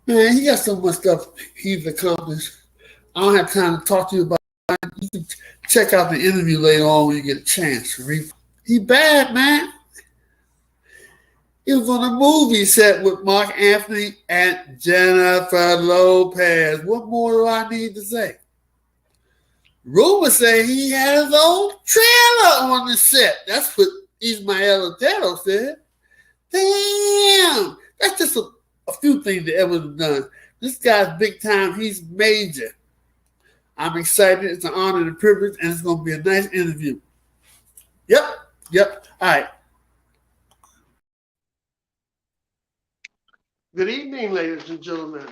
Man, he got so much stuff he's accomplished. I don't have time to talk to you about it. You can check out the interview later on when you get a chance. He bad, man. He was on a movie set with Mark Anthony and Jennifer Lopez. What more do I need to say? Rumors say he had his own trailer on the set. That's what Ismael Otero said. Damn! That's just a few things that Edwin has done. This guy's big time. He's major. I'm excited. It's an honor and a privilege, and it's going to be a nice interview. Yep. Yep. All right. Good evening, ladies and gentlemen.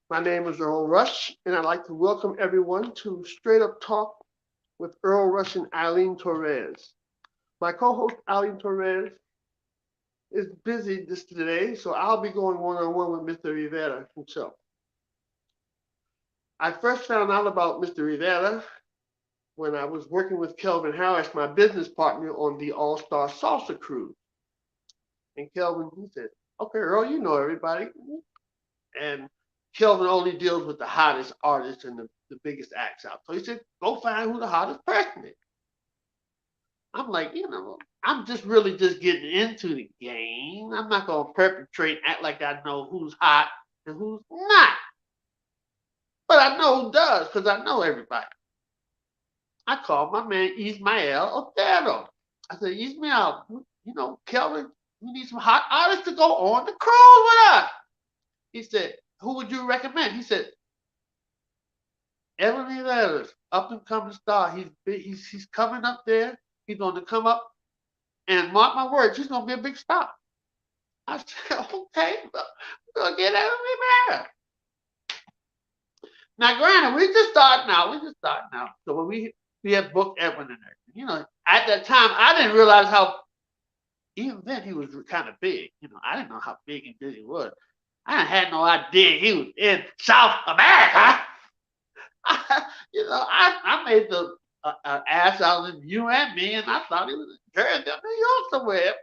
My name is Earl Rush, and I'd like to welcome everyone to Straight Up Talk with Earl Rush and Eileen Torres. My co-host Eileen Torres is busy this today, so I'll be going one-on-one with Mr. Rivera himself. I first found out about Mr. Rivera when I was working with Kelvin Harris, my business partner, on the All-Star Salsa cruise. And Kelvin, he said, okay, Earl, you know everybody. And Kelvin only deals with the hottest artists and the biggest acts out. So he said, go find who the hottest person is. I'm like, I'm just really just getting into the game. I'm not going to perpetrate, act like I know who's hot and who's not. But I know who does because I know everybody. I called my man Ismael Otero. I said, Ismael, Kelvin, we need some hot artists to go on the cruise with us. He said, who would you recommend? He said, Edwin Rivera, up and coming star. He's coming up there. He's going to come up and mark my words, he's going to be a big star. I said, okay, we're going to get Edwin Rivera. Now, granted, we just starting out. So when we had booked Edwin in there, at that time, I didn't realize how, even then, he was kind of big. I didn't know how big and good he was. I had no idea he was in South America. I made the ass out of you and me, and I thought he was in Jersey, New York somewhere.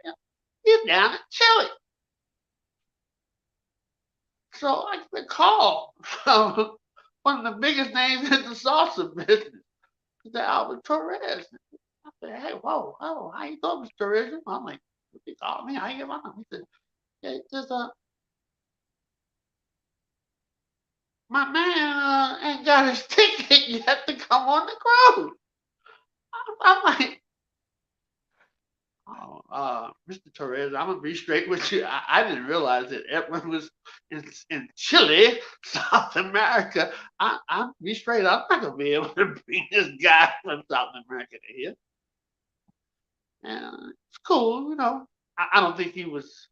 He's down in Chile. So I get a call from one of the biggest names in the salsa business, the Albert Torres. I said, hey, whoa, how you doing, Mr. Torres? I'm like, he called me, how you doing? He said, yeah, just my man ain't got his ticket yet to come on the cruise. I'm like, Mr. Torres, I'm gonna be straight with you. I didn't realize that Edwin was in Chile, South America. I'm be straight. I'm not gonna be able to bring this guy from South America to here. And it's cool, I don't think he was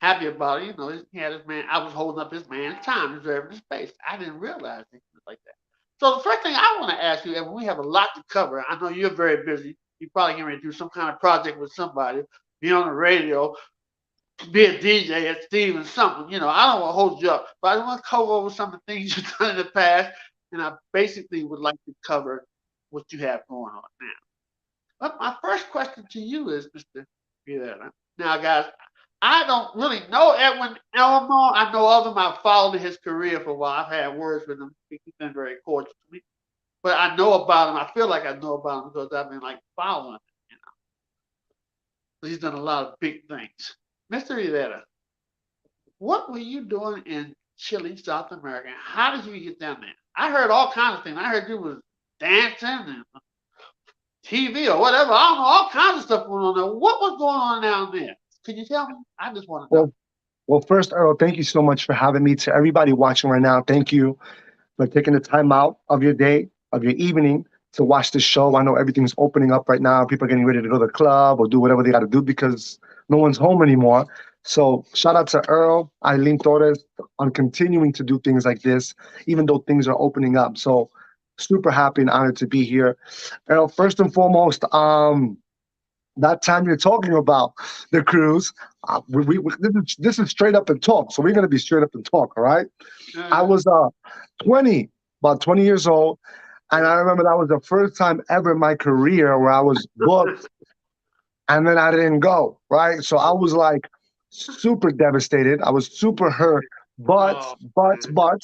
happy about it. He had his man. I was holding up his man's time, reserving his space. I didn't realize it was like that. So the first thing I want to ask you, and we have a lot to cover. I know you're very busy. You're probably getting ready to do some kind of project with somebody, be on the radio, be a DJ at Stevens, something. I don't want to hold you up, but I want to cover over some of the things you've done in the past, and I basically would like to cover what you have going on now. But my first question to you is, Mr. Rivera. Now, guys, I don't really know Edwin Elmore. I know of him. I've followed his career for a while. I've had words with him. He's been very cordial to me. But I know about him. I feel like I know about him because I've been following him, So he's done a lot of big things. Mr. Rivera, what were you doing in Chile, South America? How did you get down there? I heard all kinds of things. I heard you was dancing and TV or whatever. I don't know, all kinds of stuff going on there. What was going on down there? Can you tell me? I just want to know. Well, first, Earl, thank you so much for having me. To everybody watching right now, thank you for taking the time out of your day, of your evening to watch the show. I know everything's opening up right now. People are getting ready to go to the club or do whatever they got to do because no one's home anymore. So shout out to Earl, Eileen Torres on continuing to do things like this, even though things are opening up. So super happy and honored to be here. Earl, first and foremost, that time you're talking about the cruise, this is straight up and talk. So we're going to be straight up and talk, all right? I was 20, about 20 years old. And I remember that was the first time ever in my career where I was booked and then I didn't go, right? So I was super devastated. I was super hurt But, Oh, but, man. but,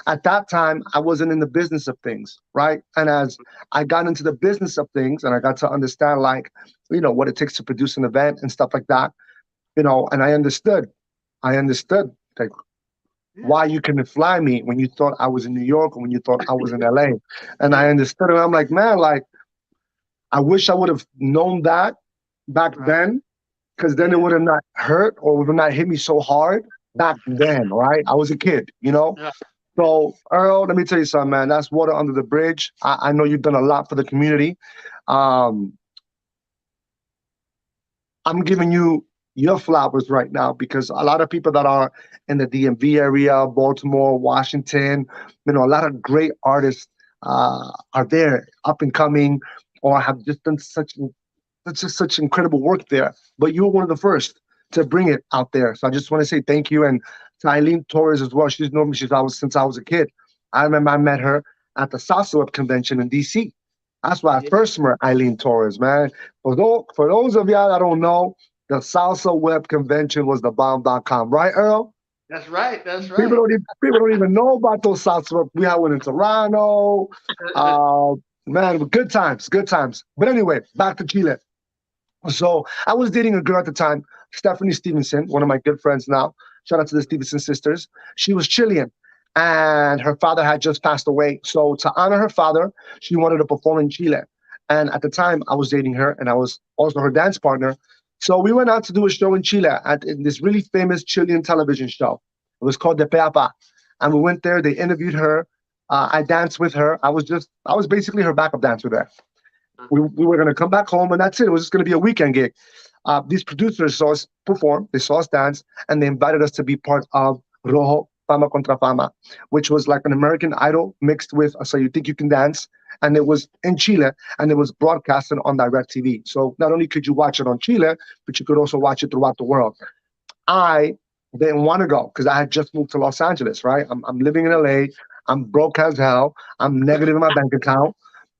at that time, I wasn't in the business of things, right? And as I got into the business of things and I got to understand, like, what it takes to produce an event and stuff like that, and I understood, like, Yeah. why you couldn't fly me when you thought I was in New York or when you thought I was in LA. And I understood it. I'm like, man, like, I wish I would have known that back Right. then, because then it Yeah. would have not hurt or would have not hit me so hard back then, right? I was a kid. Yeah. Yeah. So, Earl, let me tell you something, man. That's water under the bridge. I know you've done a lot for the community. Um, I'm giving you your flowers right now because a lot of people that are in the DMV area, Baltimore, Washington, a lot of great artists are there, up and coming, or have just done such incredible work there. But you were one of the first to bring it out there. So I just want to say thank you. And to Eileen Torres as well. She's known me since I was a kid. I remember I met her at the Salsa Web convention in DC. That's why I Yeah. first met Eileen Torres, man. For those of y'all that don't know, the Salsa Web convention was the bomb.com, right, Earl? That's right. That's People right. don't even know about those Salsa Web. We had one in Toronto. Uh, man, good times, good times. But anyway, back to Chile. So I was dating a girl at the time, Stephanie Stevenson, one of my good friends now. Shout out to the Stevenson sisters. She was Chilean and her father had just passed away. So to honor her father, she wanted to perform in Chile. And at the time, I was dating her and I was also her dance partner. So we went out to do a show in Chile in this really famous Chilean television show. It was called De Peapa. And we went there, they interviewed her. I danced with her. I was basically her backup dancer there. We were going to come back home and that's it. It was just going to be a weekend gig. These producers saw us perform, they saw us dance, and they invited us to be part of Rojo Fama Contra Fama, which was like an American Idol mixed with So You Think You Can Dance. And it was in Chile and it was broadcasted on direct TV. So not only could you watch it on Chile, but you could also watch it throughout the world. I didn't want to go because I had just moved to Los Angeles, right? I'm living in LA. I'm broke as hell. I'm negative in my bank account.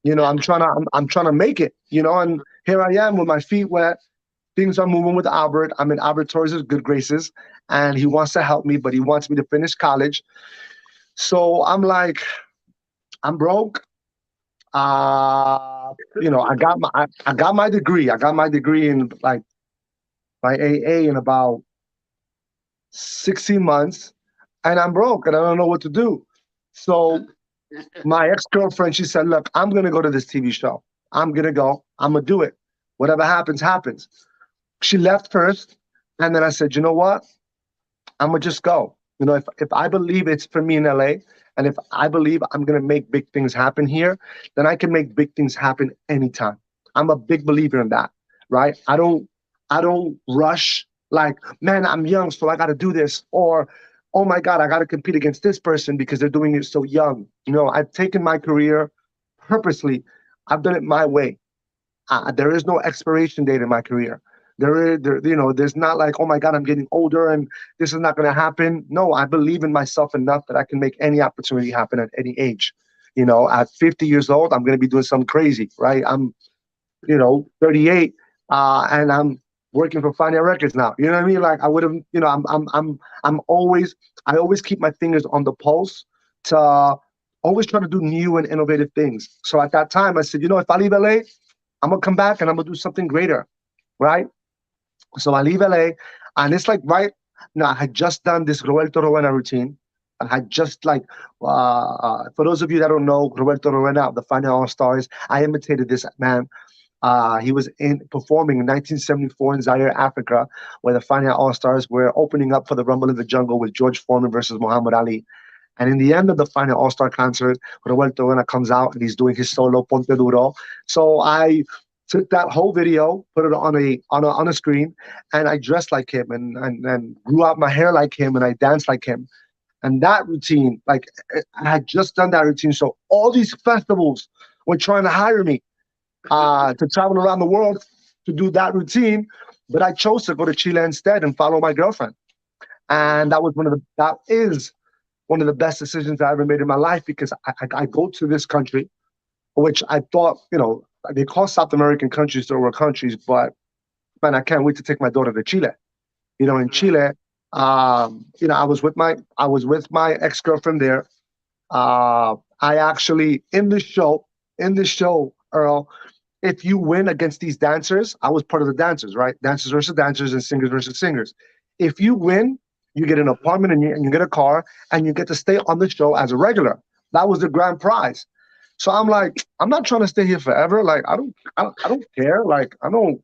I'm trying to make it, and here I am with my feet wet. Things are moving with Albert. I'm in Albert Torres' good graces, and he wants to help me, but he wants me to finish college. So I'm like, I'm broke. I got my degree. I got my degree in like my AA in about 16 months, and I'm broke and I don't know what to do. So my ex-girlfriend, she said, look, I'm gonna go to this TV show. I'm gonna go. I'm gonna do it. Whatever happens, happens. She left first, and then I said, you know what? I'm gonna just go. If I believe it's for me in LA, and if I believe I'm gonna make big things happen here, then I can make big things happen anytime. I'm a big believer in that, right? I don't rush like, man, I'm young, so I gotta do this, or oh my God, I gotta compete against this person because they're doing it so young. I've taken my career purposely. I've done it my way. There is no expiration date in my career. There's not like, oh my God, I'm getting older and this is not going to happen. No, I believe in myself enough that I can make any opportunity happen at any age. At 50 years old, I'm going to be doing something crazy, right? I'm, 38, and I'm working for Fania Records now. You know what I mean? Like I would have, I'm always, I always keep my fingers on the pulse to always try to do new and innovative things. So at that time, I said, if I leave LA, I'm gonna come back and I'm gonna do something greater, right? So I leave LA, and it's like right now I had just done this Roberto Rowena routine. I had just like, for those of you that don't know, Roberto Rowena of the Final All Stars, I imitated this man. He was performing in 1974 in Zaire, Africa, where the Final All Stars were opening up for the Rumble in the Jungle with George Foreman versus Muhammad Ali. And in the end of the final All Star concert, Roberto Rowena comes out and he's doing his solo Ponte Duro. So I took that whole video, put it on a screen, and I dressed like him and grew out my hair like him and I danced like him. And that routine, like I had just done that routine. So all these festivals were trying to hire me to travel around the world to do that routine, but I chose to go to Chile instead and follow my girlfriend. And that is one of the best decisions I ever made in my life because I go to this country, which I thought, they call South American countries third world countries, but man, I can't wait to take my daughter to Chile. In Right. Chile, I was with my ex-girlfriend there. I actually in the show, Earl, if you win against these dancers, I was part of the dancers, right? Dancers versus dancers and singers versus singers. If you win, you get an apartment and you get a car and you get to stay on the show as a regular. That was the grand prize. So I'm like, I'm not trying to stay here forever. Like, I don't care. Like, I don't,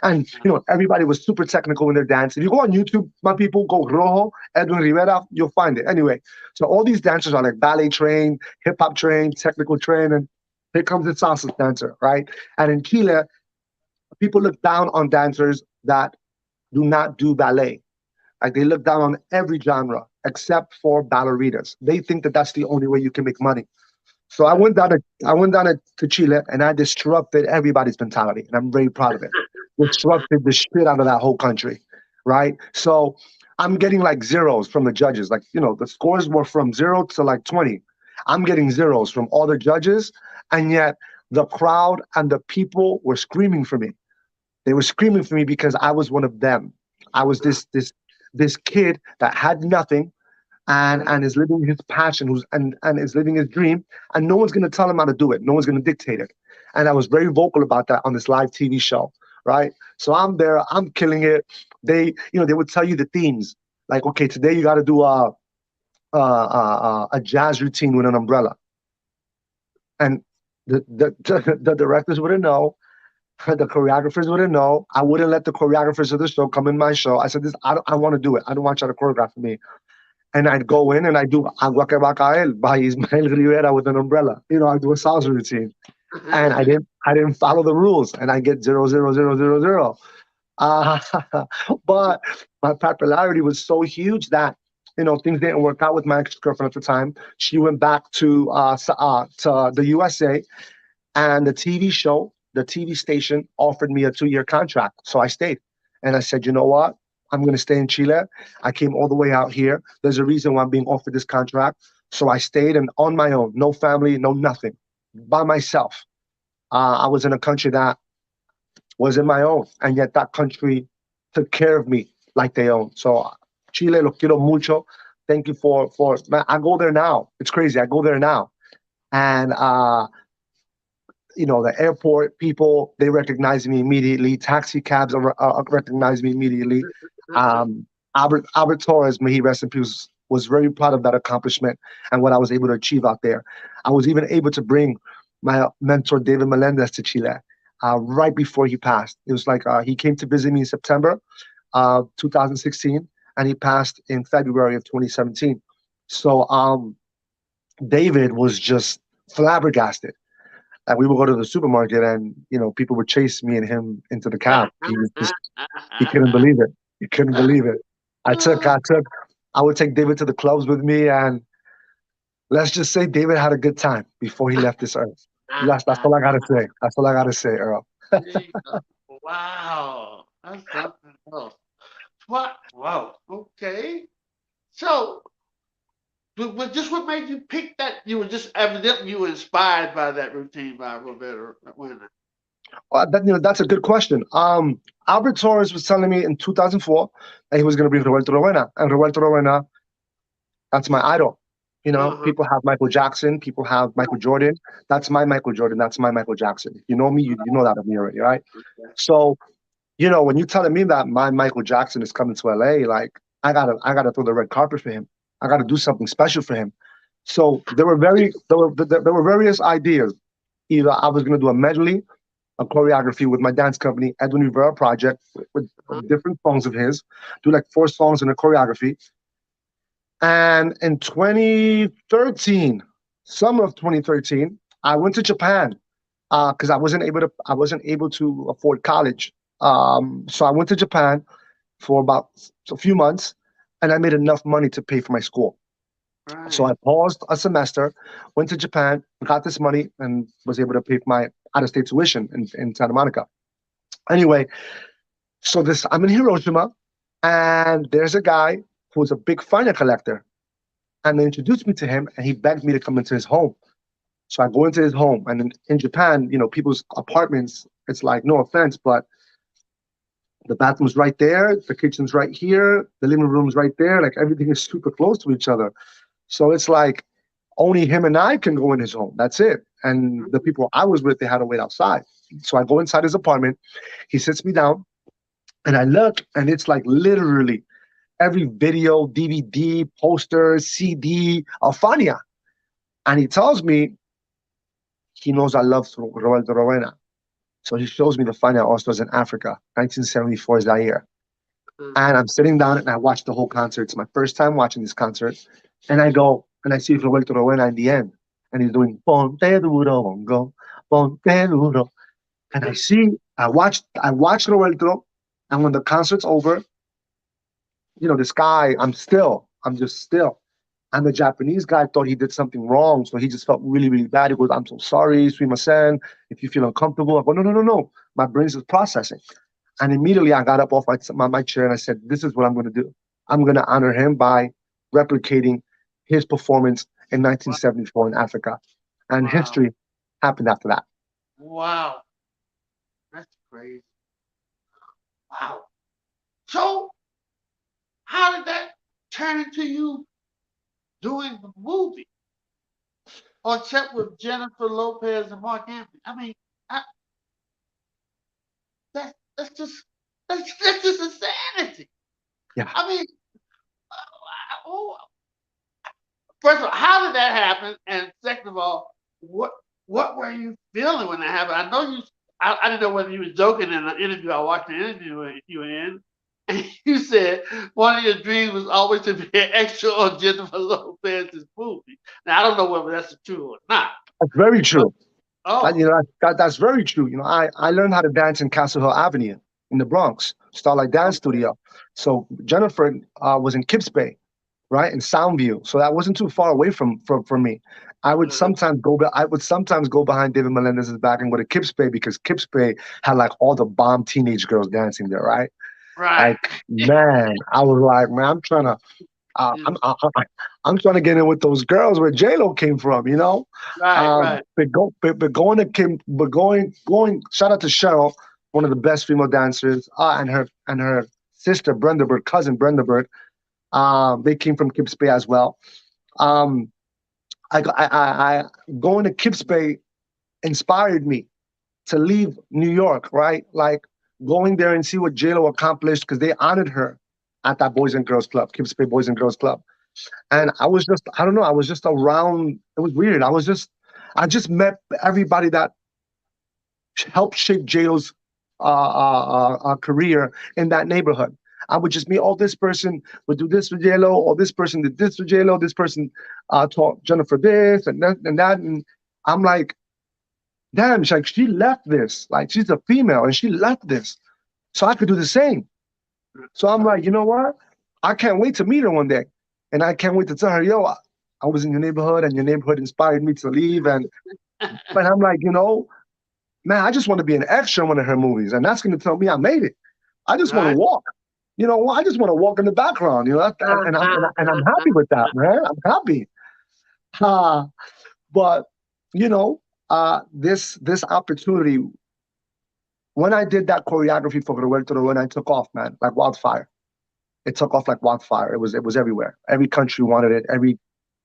and everybody was super technical when they're dancing. You go on YouTube, my people, go Rojo, Edwin Rivera, you'll find it. Anyway, so all these dancers are like ballet trained, hip hop trained, technical trained, and here comes the salsa dancer, right? And in Chile, people look down on dancers that do not do ballet. Like they look down on every genre except for ballerinas. They think that that's the only way you can make money. So I went down to Chile and I disrupted everybody's mentality, and I'm very proud of it. Disrupted the shit out of that whole country, right? So I'm getting like zeros from the judges. Like the scores were from 0 to like 20. I'm getting zeros from all the judges, and yet the crowd and the people were screaming for me. They were screaming for me because I was one of them. I was this kid that had nothing and is living his passion, and is living his dream, and no one's gonna tell him how to do it. No one's gonna dictate it. And I was very vocal about that on this live TV show, right? So I'm there, I'm killing it. They would tell you the themes, like, okay, today you got to do a jazz routine with an umbrella, and the directors wouldn't know. The choreographers wouldn't know. I wouldn't let the choreographers of the show come in my show. I said, "This, I want to do it. I don't want you to choreograph for me." And I'd go in and I do Agua que va a caer by Ismael Rivera with an umbrella. I do a salsa routine, and I didn't follow the rules, and I get 0 0 0 0 0 0. Uh, but my popularity was so huge that things didn't work out with my ex girlfriend at the time. She went back to the USA, and the TV station offered me a 2-year contract, so I stayed. And I said, you know what? I'm going to stay in Chile. I came all the way out here. There's a reason why I'm being offered this contract. So I stayed, and on my own, no family, no nothing, by myself. I was in a country that wasn't my own, and yet that country took care of me like they own. So Chile, lo quiero mucho. Thank you for man, I go there now. It's crazy. I go there now, and the airport people, they recognize me immediately. Taxi cabs recognize me immediately. Albert Torres, may he rest in peace, was very proud of that accomplishment and what I was able to achieve out there. I was even able to bring my mentor David Melendez to Chile right before he passed. It was like he came to visit me in September 2016, and he passed in February of 2017. So David was just flabbergasted. And we would go to the supermarket, and people would chase me and him into the cab. He couldn't believe it. He couldn't believe it. I would take David to the clubs with me, and let's just say David had a good time before he left this earth. That's all I gotta say. That's all I gotta say, Earl. Wow, that's something else. What? Wow. Okay. So, but just what made you pick that? You were just evidently you were inspired by that routine by Rivera. That's a good question. Albert Torres was telling me in 2004 that he was going to bring Roberto Rowena, and Roberto Rowena, that's my idol. People have Michael Jackson, people have Michael Jordan. That's my Michael Jordan. That's my Michael Jackson. If you know me, you know that of me already, right? Okay. So, when you're telling me that my Michael Jackson is coming to LA, like I gotta throw the red carpet for him. I gotta do something special for him. So there were various ideas. Either I was gonna do a medley, a choreography with my dance company, Edwin Rivera Project, with different songs of his, do like 4 songs in a choreography. And in 2013, summer of 2013, I went to Japan because I wasn't able to afford college. So I went to Japan for about a few months, and I made enough money to pay for my school. So Right. I paused a semester, went to Japan, got this money, and was able to pay for my out-of-state tuition in Santa Monica. Anyway, so I'm in Hiroshima, and there's a guy who's a big finer collector, and they introduced me to him, and he begged me to come into his home. So I go into his home, and in Japan, people's apartments, it's like, no offense, but The bathroom's right there. The kitchen's right here. The living room's right there. Like everything is super close to each other. So it's like only him and I can go in his home. That's it. And the people I was with, they had to wait outside. So I go inside his apartment. He sits me down and I look, and it's like literally every video, DVD, poster, CD, Alfania. And he tells me he knows I love Roberto Rowena. So he shows me the Fania All-Stars in Africa, 1974 is that year. And I'm sitting down and I watch the whole concert. It's my first time watching this concert. And I go, and I see Roberto Rowena in the end. And he's doing, Ponte duro, bongo, ponte duro. And I watched Roberto. And when the concert's over, this guy, I'm just still. And the Japanese guy thought he did something wrong. So he just felt really, really bad. He goes, I'm so sorry, sumimasen. If you feel uncomfortable. I go, no. My brain's just processing. And immediately I got up off my chair and I said, this is what I'm going to do. I'm going to honor him by replicating his performance in 1974 in Africa. And history happened after that. Wow. That's crazy. Wow. So, how did that turn into you doing the movie? Or check with Jennifer Lopez and Mark Anthony? I mean, that's just insanity. Yeah. I mean, first of all, how did that happen? And second of all, what were you feeling when that happened? I know I didn't know whether you were joking in an interview. I watched the interview you were in, and you said one of your dreams was always to be an extra on Jennifer Lopez's movie. Now I don't know whether that's true or not. That's very true. Oh, That's very true. I learned how to dance in Castle Hill Avenue in the Bronx, Starlight Dance Studio. So Jennifer was in Kips Bay, right, in Soundview. So that wasn't too far away from me. I would sometimes go behind David Melendez's back and go to Kips Bay because Kips Bay had like all the bomb teenage girls dancing there, right? right. Like, man, I was like, man, I'm trying to. I'm trying to get in with those girls where J-Lo came from, Right. But going. Shout out to Cheryl, one of the best female dancers, and her sister Brenda Bird, cousin Brenda Bird. They came from Kips Bay as well. I going to Kips Bay inspired me to leave New York, right? Like going there and see what J-Lo accomplished because they honored her at that Boys and Girls Club, Kips Bay Boys and Girls Club. And I was just around. It was weird. I just met everybody that helped shape J-Lo's career in that neighborhood. I would just meet, this person would do this with J-Lo, or this person did this with J-Lo, this person taught Jennifer this and that. And I'm like, damn, she left this. Like, she's a female and she left this. So I could do the same. So I'm like, you know what? I can't wait to meet her one day. And I can't wait to tell her, yo, I was in your neighborhood and your neighborhood inspired me to leave. But I'm like, man, I just want to be an extra in one of her movies. And that's going to tell me I made it. I just want to walk. I just want to walk in the background, and I'm happy with that, man. I'm happy. But, this opportunity, when I did that choreography for Roberto Rowena, I took off, man, like wildfire. It took off like wildfire. It was everywhere. Every country wanted it. Every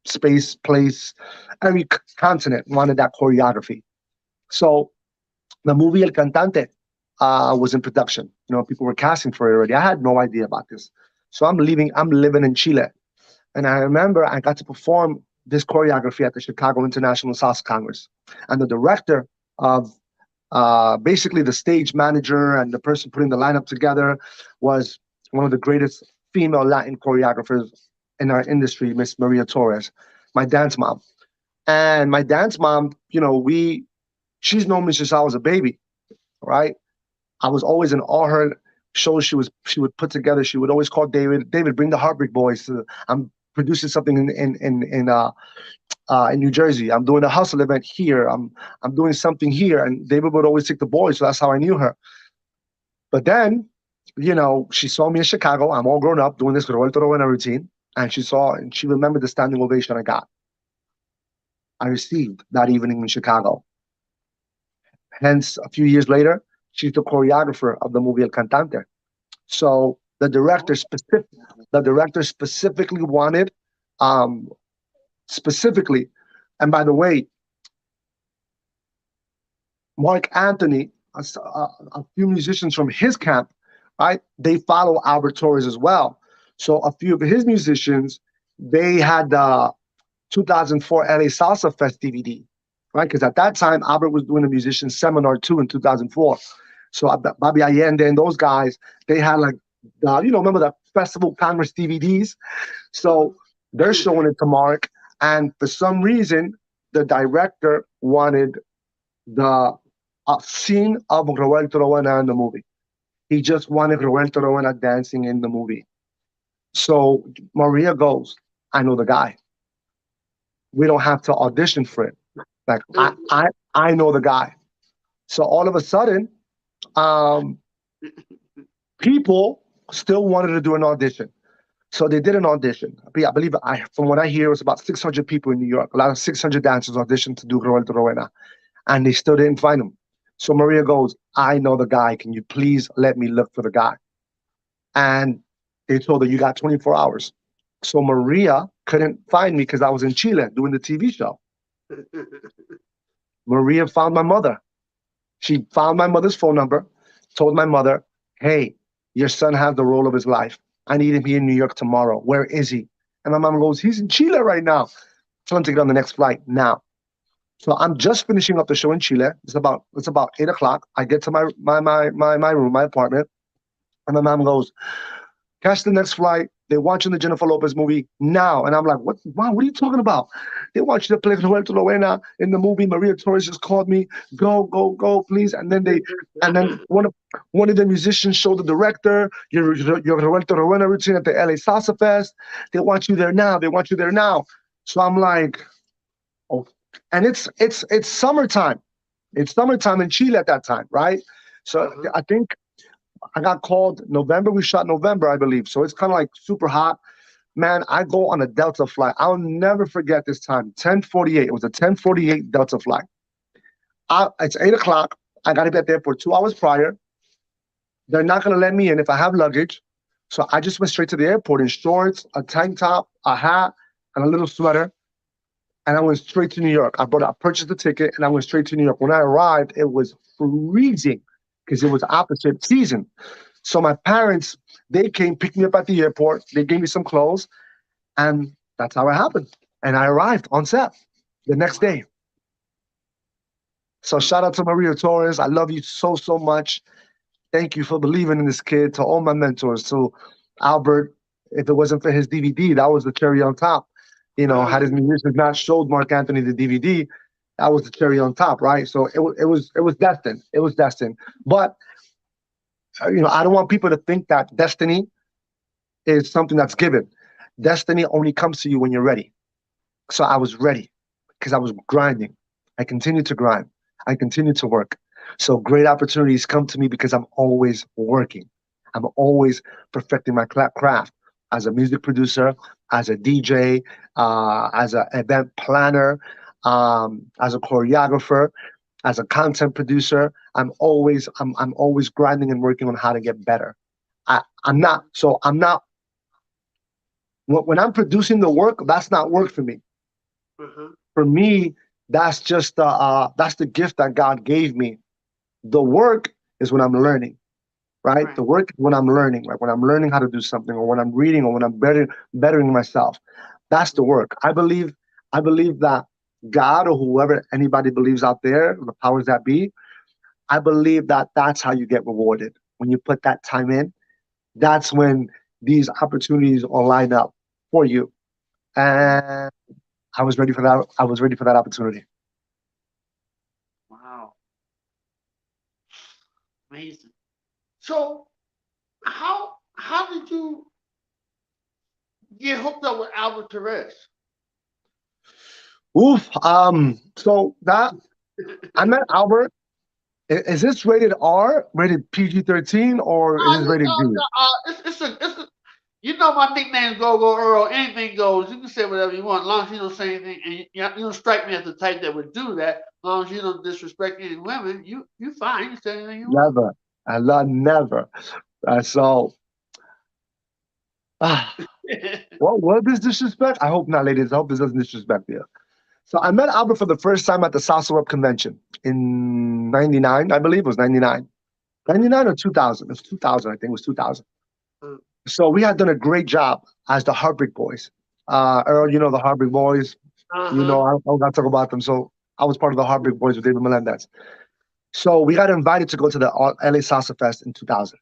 space, place, every continent wanted that choreography. So the movie El Cantante was in production. People were casting for it already. I had no idea about this. So I'm living in Chile. And I remember I got to perform this choreography at the Chicago International Salsa Congress. And the director of basically the stage manager and the person putting the lineup together was one of the greatest female Latin choreographers in our industry, Miss Maria Torres, my dance mom. And my dance mom, she's known me since I was a baby, right? I was always in all her shows she would put together. She would always call David, bring the Heartbreak Boys. I'm producing something in New Jersey. I'm doing a hustle event here. I'm doing something here. And David would always take the boys. So that's how I knew her. But then, she saw me in Chicago. I'm all grown up doing this Roberto Rowena routine. And she remembered the standing ovation I got. I received that evening in Chicago. Hence, a few years later, she's the choreographer of the movie El Cantante. So the director specifically wanted, um, specifically, and by the way, Mark Anthony, a few musicians from his camp, right? They follow Albert Torres as well. So a few of his musicians, they had the 2004 LA Salsa Fest DVD, right? Because at that time, Albert was doing a musician seminar too in 2004. So Bobby Allende and those guys, they had like, remember the Festival Congress DVDs? So they're showing it to Mark. And for some reason, the director wanted the scene of Roberto Rowena in the movie. He just wanted Roberto Rowena dancing in the movie. So Maria goes, I know the guy. We don't have to audition for it. Like I know the guy. So all of a sudden, um, people still wanted to do an audition. So they did an audition. I believe, from what I hear, it was about 600 people in New York. A lot of 600 dancers auditioned to do Roberto Rowena, and they still didn't find him. So Maria goes, I know the guy. Can you please let me look for the guy? And they told her, you got 24 hours. So Maria couldn't find me because I was in Chile doing the TV show. Maria found my mother. She found my mother's phone number, told my mother, hey, your son has the role of his life. I need him here in New York tomorrow. Where is he? And my mom goes, he's in Chile right now. Tell him to get on the next flight now. So I'm just finishing up the show in Chile. It's about 8:00. I get to my room, my apartment, and my mom goes, catch the next flight. They want you in the Jennifer Lopez movie now. And I'm like, what? Mom, what are you talking about? They want you to play Roberto Rowena in the movie. Maria Torres just called me. Go, go, go, please. And then one of the musicians showed the director your Roberto Rowena routine at the LA Salsa Fest. They want you there now. They want you there now. So I'm like, oh, and it's summertime. It's summertime in Chile at that time, right? So I think I got called November. We shot November, I believe. So it's kind of like super hot. Man, I go on a Delta flight. I'll never forget this time. 10:48. It was a 10:48 Delta flight. It's 8:00. I got to get there for 2 hours prior. They're not going to let me in if I have luggage. So I just went straight to the airport in shorts, a tank top, a hat, and a little sweater. And I went straight to New York. I purchased the ticket and I went straight to New York. When I arrived, it was freezing because it was opposite season. So my parents, they came, picked me up at the airport. They gave me some clothes, and that's how it happened. And I arrived on set the next day. So shout out to Maria Torres. I love you so, so much. Thank you for believing in this kid. To all my mentors, to Albert, if it wasn't for his DVD, that was the cherry on top. Had his musicians not showed Mark Anthony the DVD, that was the cherry on top, right? So it was destined. It was destined. But I don't want people to think that destiny is something that's given. Destiny only comes to you when you're ready. So I was ready because I was grinding. I continued to grind. I continued to work. So great opportunities come to me because I'm always working. I'm always perfecting my craft as a music producer, as a DJ, as an event planner, as a choreographer, as a content producer. I'm always grinding and working on how to get better. I'm not when I'm producing the work, that's not work for me. For me, that's just that's the gift that God gave me. The work is when I'm learning, right? The work is when I'm learning, like when I'm learning how to do something, or when I'm reading, or when I'm bettering myself. That's the work. I believe that God, or whoever, anybody believes out there, the powers that be, I believe that that's how you get rewarded. When you put that time in, that's when these opportunities will line up for you. And I was ready for that. I was ready for that opportunity. Wow. Amazing. So how did you get hooked up with Albert Torres? Oof. So that I met Albert. Is this rated R, rated PG-13, or is this rated G? It's a my nickname is Go Earl. Anything goes. You can say whatever you want, as long as you don't say anything, and you don't strike me as the type that would do that. As long as you don't disrespect any women, you fine. You say anything you want. Never. I love never. So, ah, what was this disrespect? I hope not, ladies. I hope this doesn't disrespect you. So I met Albert for the first time at the Salsa Web convention in '99, I believe it was '99. 99 or 2000. It was 2000, I think it was 2000. So we had done a great job as the Heartbreak Boys. Earl, you know the Heartbreak Boys. You Uh-huh. know, I don't got to talk about them. So I was part of the Heartbreak Boys with David Melendez. So we got invited to go to the LA Salsa Fest in 2000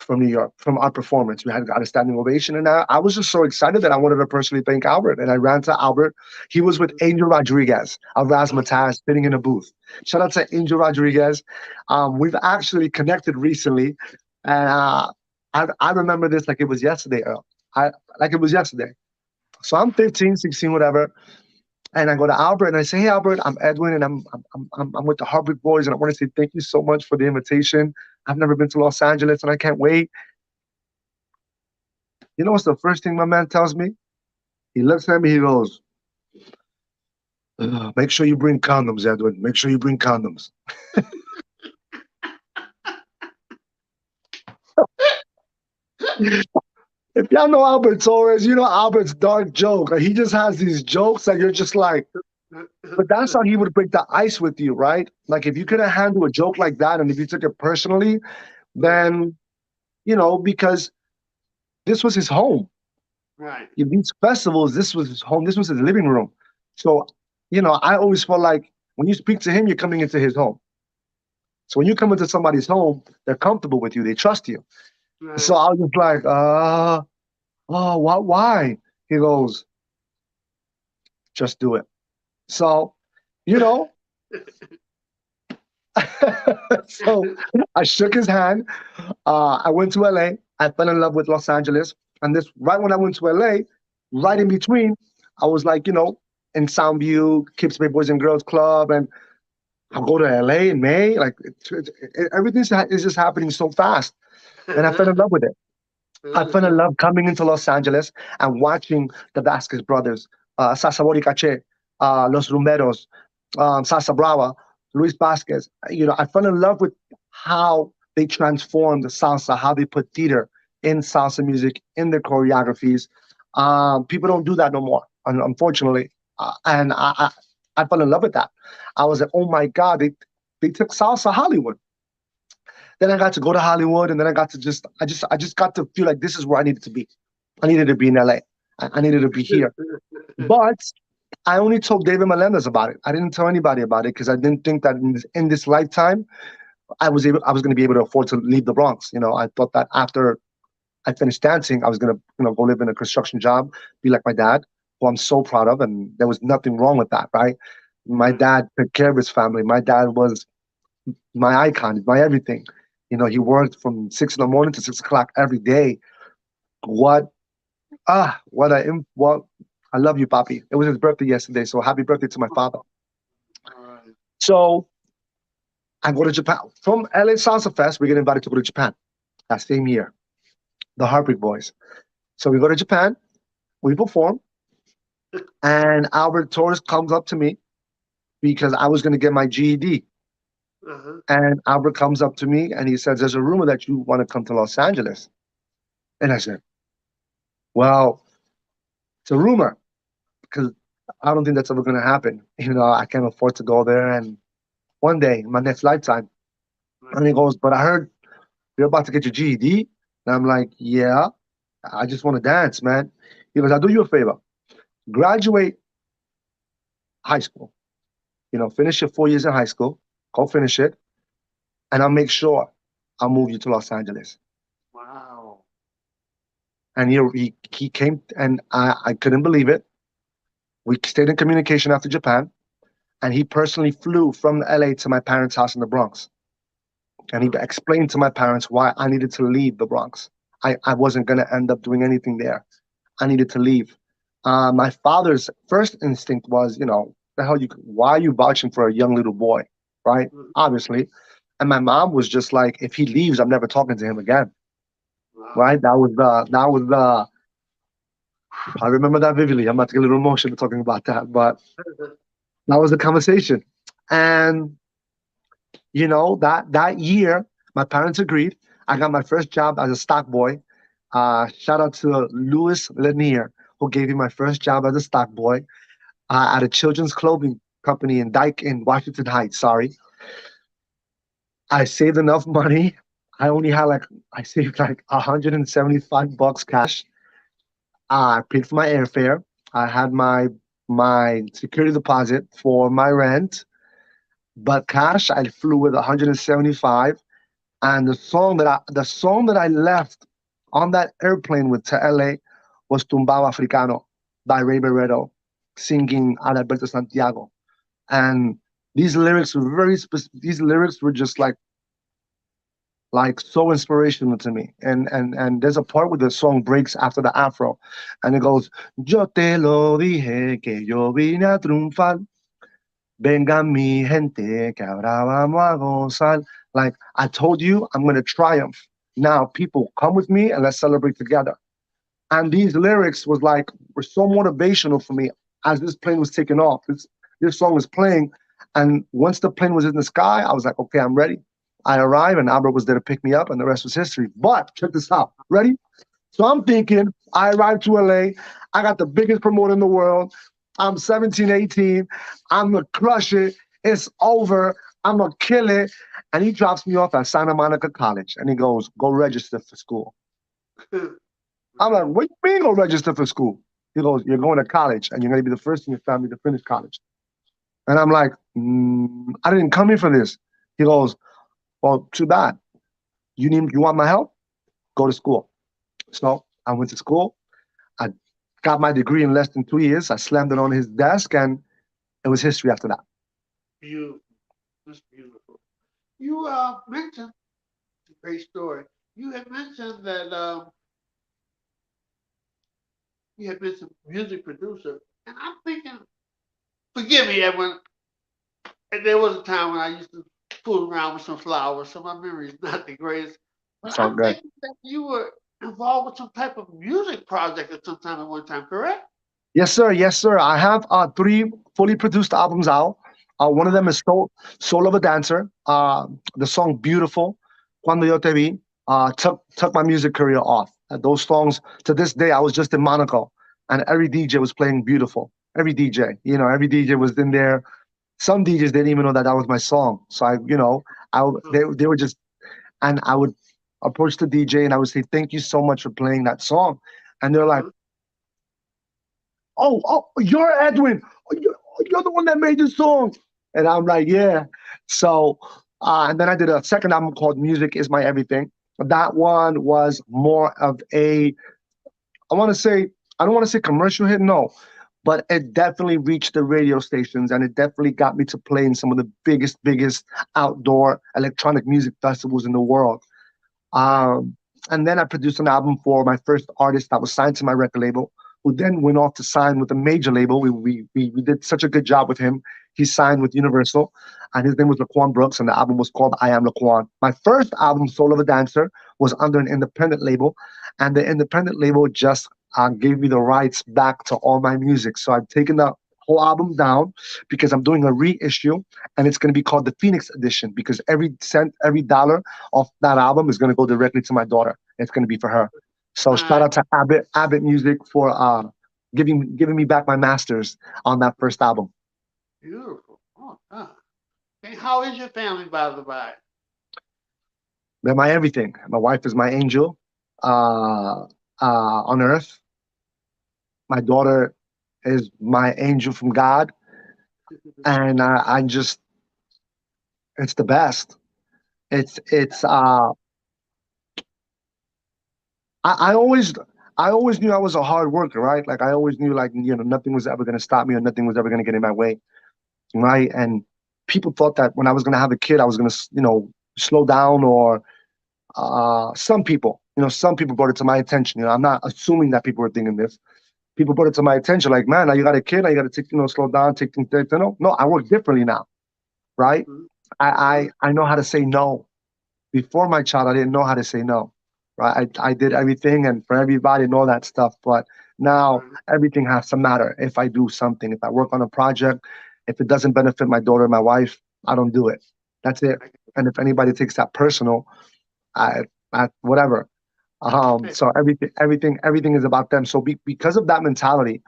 from New York, from our performance. We had got a standing ovation. And I was just so excited that I wanted to personally thank Albert. And I ran to Albert. He was with Angel Rodriguez of Razzmatazz sitting in a booth. Shout out to Angel Rodriguez. We've actually connected recently. And I remember this like it was yesterday, Earl. Like it was yesterday. So I'm 15, 16, whatever. And I go to Albert and I say, "Hey, Albert, I'm Edwin, and I'm with the Heartbreak Boys, and I want to say thank you so much for the invitation. I've never been to Los Angeles, and I can't wait." You know what's the first thing my man tells me? He looks at me, he goes, "Make sure you bring condoms, Edwin. Make sure you bring condoms." If y'all know Albert Torres, you know Albert's dark joke. Like, he just has these jokes that you're just like, but that's how he would break the ice with you, right? Like if you couldn't handle a joke like that, and if you took it personally, then because this was his home. Right. These festivals, this was his home. This was his living room. So, I always felt like when you speak to him, you're coming into his home. So when you come into somebody's home, they're comfortable with you. They trust you. So Right. I was just like, oh, why? He goes, just do it. So, you know, so I shook his hand. I went to LA. I fell in love with Los Angeles. And this right when I went to LA, right in between, I was like, in Soundview, Kips Bay Boys and Girls Club, and I'll go to LA in May. Like everything is just happening so fast. And I fell in love with it. I fell in love coming into Los Angeles and watching the Vasquez brothers, Sasabor y Caché, Los Rumberos, Salsa Brava, Luis Vasquez. I fell in love with how they transformed the salsa, how they put theater in salsa music, in their choreographies. People don't do that no more, unfortunately. And I fell in love with that. I was like, oh my God, they took salsa Hollywood. Then I got to go to Hollywood, and then I got to I just got to feel like this is where I needed to be. I needed to be in LA. I needed to be here. But I only told David Melendez about it. I didn't tell anybody about it because I didn't think that in this lifetime I was going to be able to afford to leave the Bronx. I thought that after I finished dancing, I was going to go live in a construction job, be like my dad, who I'm so proud of, and there was nothing wrong with that, right? My dad took care of his family. My dad was my icon, my everything. He worked from 6 in the morning to 6 o'clock every day. What what I love you, Papi. It was his birthday yesterday, so happy birthday to my father. Right. So I go to Japan. From LA Salsa Fest, we get invited to go to Japan that same year. The Heartbreak Boys. So we go to Japan, we perform, and Albert Torres comes up to me because I was going to get my GED. Uh-huh. And Albert comes up to me and he says, "There's a rumor that you want to come to Los Angeles." And I said, "Well, it's a rumor because I don't think that's ever going to happen. I can't afford to go there. And one day, in my next lifetime." Right. And he goes, "But I heard you're about to get your GED." And I'm like, "Yeah, I just want to dance, man." He goes, "I'll do you a favor. Graduate high school. Finish your 4 years in high school. Go finish it. And I'll make sure I'll move you to Los Angeles." Wow. And he came, and I couldn't believe it. We stayed in communication after Japan, and he personally flew from LA to my parents' house in the Bronx. And he explained to my parents why I needed to leave the Bronx. I wasn't going to end up doing anything there. I needed to leave. My father's first instinct was, the hell why are you vouching for a young little boy, right? Obviously. And my mom was just like, if he leaves, I'm never talking to him again, Wow. right? That was the I remember that vividly. I'm about to get a little emotional talking about that, but that was the conversation. And that year, my parents agreed. I got my first job as a stock boy. Shout out to Louis Lanier, who gave me my first job as a stock boy at a children's clothing company in Washington Heights. Sorry, I saved enough money. I saved like $175 cash. I paid for my airfare. I had my security deposit for my rent, but cash I flew with 175. And the song that I left on that airplane with to LA was Tumbao Africano by Rivera Rhythm, singing Alberto Santiago. And these lyrics were just like so inspirational to me. And there's a part where the song breaks after the afro, and it goes, Yo te lo dije que yo vine a triunfar. Venga mi gente que ahora vamos a gozar. Like, I told you, I'm gonna triumph. Now, people, come with me and let's celebrate together. And these lyrics were so motivational for me as this plane was taking off. This song was playing, and once the plane was in the sky, I was like, okay, I'm ready. I arrived, and Albert was there to pick me up, and the rest was history. But check this out. Ready? So I'm thinking, I arrived to LA. I got the biggest promoter in the world. I'm 17, 18. I'm gonna crush it. It's over. I'm gonna kill it. And he drops me off at Santa Monica College, and he goes, go register for school. I'm like, what do you mean go register for school? He goes, you're going to college, and you're gonna be the first in your family to finish college. And I'm like, I didn't come here for this. He goes, well, too bad. You want my help? Go to school. So I went to school. I got my degree in less than 2 years. I slammed it on his desk, and it was history after that. Beautiful. That's beautiful. You mentioned a great story. You had mentioned that you had mentioned music producer, and I'm thinking, forgive me, Edwin. There was a time when I used to fool around with some flowers, so my memory is not the greatest. But It's all I'm good. thinking that you were involved with some type of music project at some time at one time, correct? Yes, sir. Yes, sir. I have three fully produced albums out. One of them is Soul of a Dancer. The song Beautiful, Cuando Yo Te Vi, took my music career off. Those songs, to this day, I was just in Monaco, and every DJ was playing Beautiful. Every DJ, every DJ was in there. Some DJs didn't even know that was my song. So they were just, and I would approach the DJ and I would say, thank you so much for playing that song. And they're like, oh, you're Edwin. You're the one that made the song. And I'm like, yeah. So, and then I did a second album called Music Is My Everything. That one was more of I don't want to say commercial hit, no, but it definitely reached the radio stations, and it definitely got me to play in some of the biggest outdoor electronic music festivals in the world. Um, and then I produced an album for my first artist that was signed to my record label, who then went off to sign with a major label. We did such a good job with him. He signed with Universal, and his name was Laquan Brooks, and the album was called I Am Laquan. My first album, Soul of a Dancer, was under an independent label, and the independent label just gave me the rights back to all my music. So I've taken the whole album down because I'm doing a reissue, and it's going to be called the Phoenix Edition, because every cent, every dollar of that album is going to go directly to my daughter. It's going to be for her. So shout out to Abbott Music for giving me back my masters on that first album. Beautiful. Oh, God. And how is your family, by the by? They're my everything. My wife is my angel on earth. My daughter is my angel from God, and it's the best. It's I always knew I was a hard worker, right? Like I always knew, like, nothing was ever gonna stop me, or nothing was ever gonna get in my way, right? And people thought that when I was gonna have a kid, I was gonna, slow down, or some people brought it to my attention. I'm not assuming that people were thinking this. People brought it to my attention, like, man, now you got a kid, now you got to take, slow down, take things, no, I work differently now, right? Mhm. I know how to say no. Before my child, I didn't know how to say no, right? I did everything and for everybody and all that stuff, but now Right. everything has to matter. If I do something, if I work on a project, if it doesn't benefit my daughter, my wife, I don't do it. That's it. And if anybody takes that personal, I whatever. Okay. So everything is about them. So because of that mentality,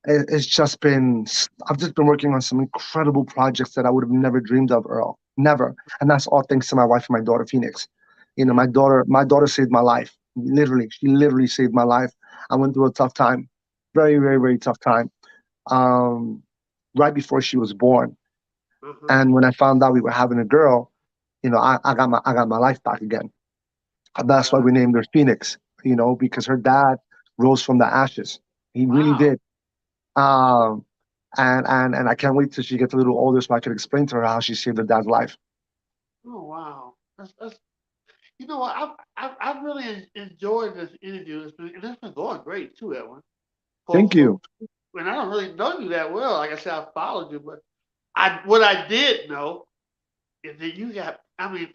it's just been I've just been working on some incredible projects that I would have never dreamed of, Earl. Never. And that's all thanks to my wife and my daughter, Phoenix. You know, Yeah. my daughter saved my life. Literally, she literally saved my life. I went through a tough time, very, very, very tough time. Um, right before she was born. Uh-huh. And when I found out we were having a girl, I got my life back again. And that's why Right. we named her Phoenix, because her dad rose from the ashes. He really Wow. did. Um, and I can't wait till she gets a little older so I can explain to her how she saved her dad's life. Oh wow. That's you know what? I've really enjoyed this interview. And it's been going great too, Edwin. Thank For you. when I don't really know you that well. Like I said, I followed you, but what I did know is that you got. I mean,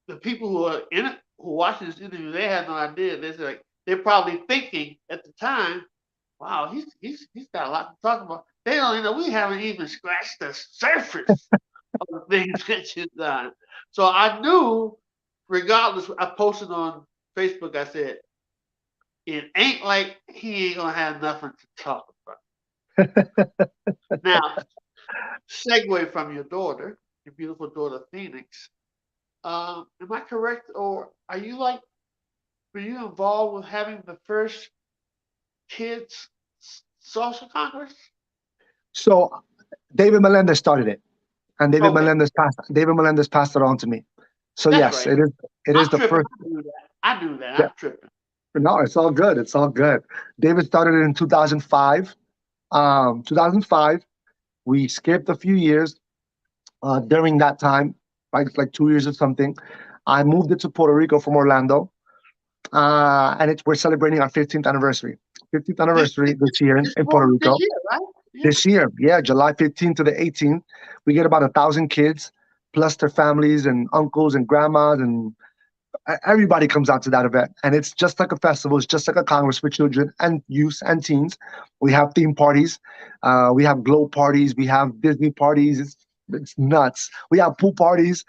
the people who are in it, who watching this interview, they had no idea. They're probably thinking at the time, "Wow, he's got a lot to talk about." They don't know we haven't even scratched the surface of the things that you've done. So I knew, regardless, I posted on Facebook. I said, "It ain't like he ain't gonna have nothing to talk about." Now, segue from your daughter, your beautiful daughter Phoenix. Am I correct, or were you involved with having the first kids social congress? So David Melendez started it, and Okay, David Melendez passed it on to me. So that's yes, right. it is I'm the tripping. first. I knew that. I knew that. Yeah, I'm tripping. no, it's all good. It's all good. David started it in 2005. 2005. We skipped a few years during that time, like 2 years or something. I moved it to Puerto Rico from Orlando, and we're celebrating our 15th anniversary. 15th anniversary this year in Puerto This Rico. year, right? Yeah. This year, yeah, July 15th to the 18th, we get about 1,000 kids, plus their families and uncles and grandmas, and everybody comes out to that event. And it's just like a festival. It's just like a congress for children and youth and teens. We have theme parties, we have glow parties, we have Disney parties. It's nuts. We have pool parties,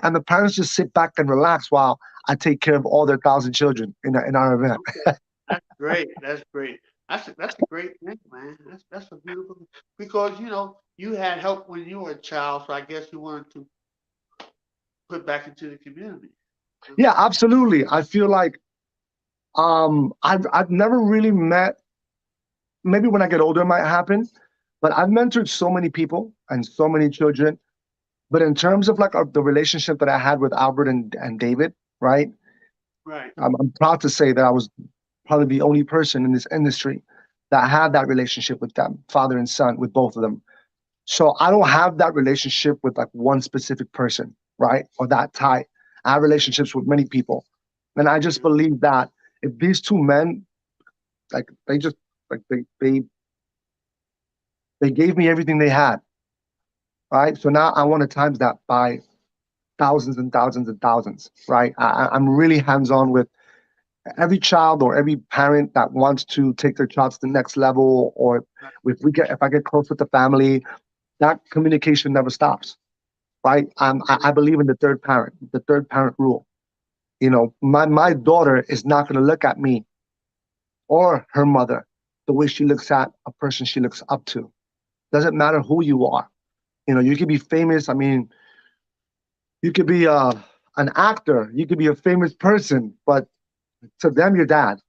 and the parents just sit back and relax while I take care of all their 1,000 children in our event. Okay. That's great. That's great. That's a great thing, man. That's a beautiful thing. Because you had help when you were a child, so I guess you wanted to put back into the community. You know? Yeah, absolutely. I feel like I've never really met. Maybe when I get older, it might happen. But I've mentored so many people and so many children. But in terms of like the relationship that I had with Albert and David, right? Right. I'm proud to say that I was probably the only person in this industry that had that relationship with them, father and son, with both of them. So I don't have that relationship with like one specific person, right? Or that tight. I have relationships with many people. And I just Yeah. believe that if these two men, like they just like they gave me everything they had, right? So now I want to times that by thousands and thousands and thousands, right? I'm really hands-on with every child or every parent that wants to take their child to the next level, or if I get close with the family, that communication never stops, right? I believe in the third parent rule. My daughter is not going to look at me or her mother the way she looks at a person she looks up to. Doesn't matter who you are. You could be famous. I mean, you could be an actor. You could be a famous person, but to them, you're dad.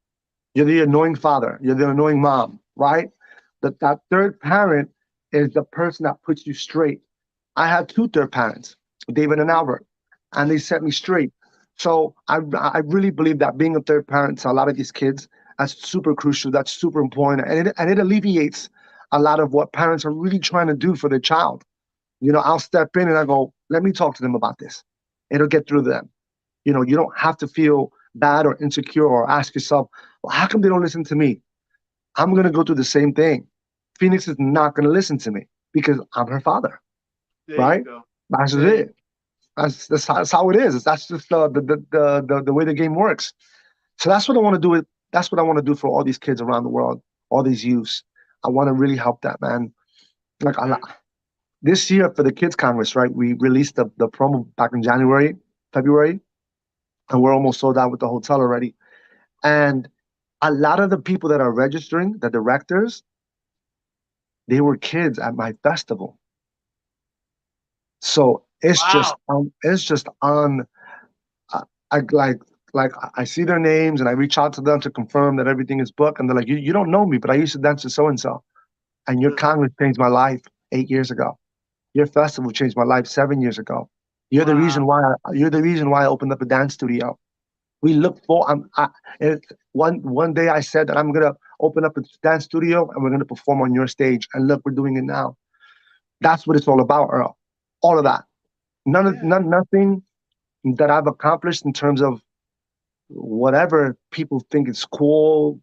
You're the annoying father. You're the annoying mom, right? That third parent is the person that puts you straight. I had two third parents, David and Albert, and they set me straight. So I really believe that being a third parent to a lot of these kids, that's super crucial. That's super important, and it alleviates a lot of what parents are really trying to do for their child. I'll step in and I go, let me talk to them about this. It'll get through to them. You don't have to feel bad or insecure or ask yourself, well, how come they don't listen to me? I'm going to go through the same thing. Phoenix is not going to listen to me because I'm her father, There you right? go. That's just There you it. That's how it is. That's just the way the game works. So that's what I want to do. That's what I want to do for all these kids around the world, all these youths. I want to really help that, man. Like Okay. this year for the Kids Congress, right? We released the promo back in January, February. and we're almost sold out with the hotel already. And a lot of the people that are registering, the directors, they were kids at my festival. So Wow. it's just on. I I see their names and I reach out to them to confirm that everything is booked, and they're like, you don't know me, but I used to dance with so and so, and your Uh, Congress changed my life 8 years ago. Your festival changed my life 7 years ago. wow. You're the reason why I opened up a dance studio. We look for it, one day I said that I'm gonna open up a dance studio and we're gonna perform on your stage. And look, we're doing it now. That's what it's all about, Earl. All of that. Yeah. Nothing that I've accomplished in terms of whatever people think is cool,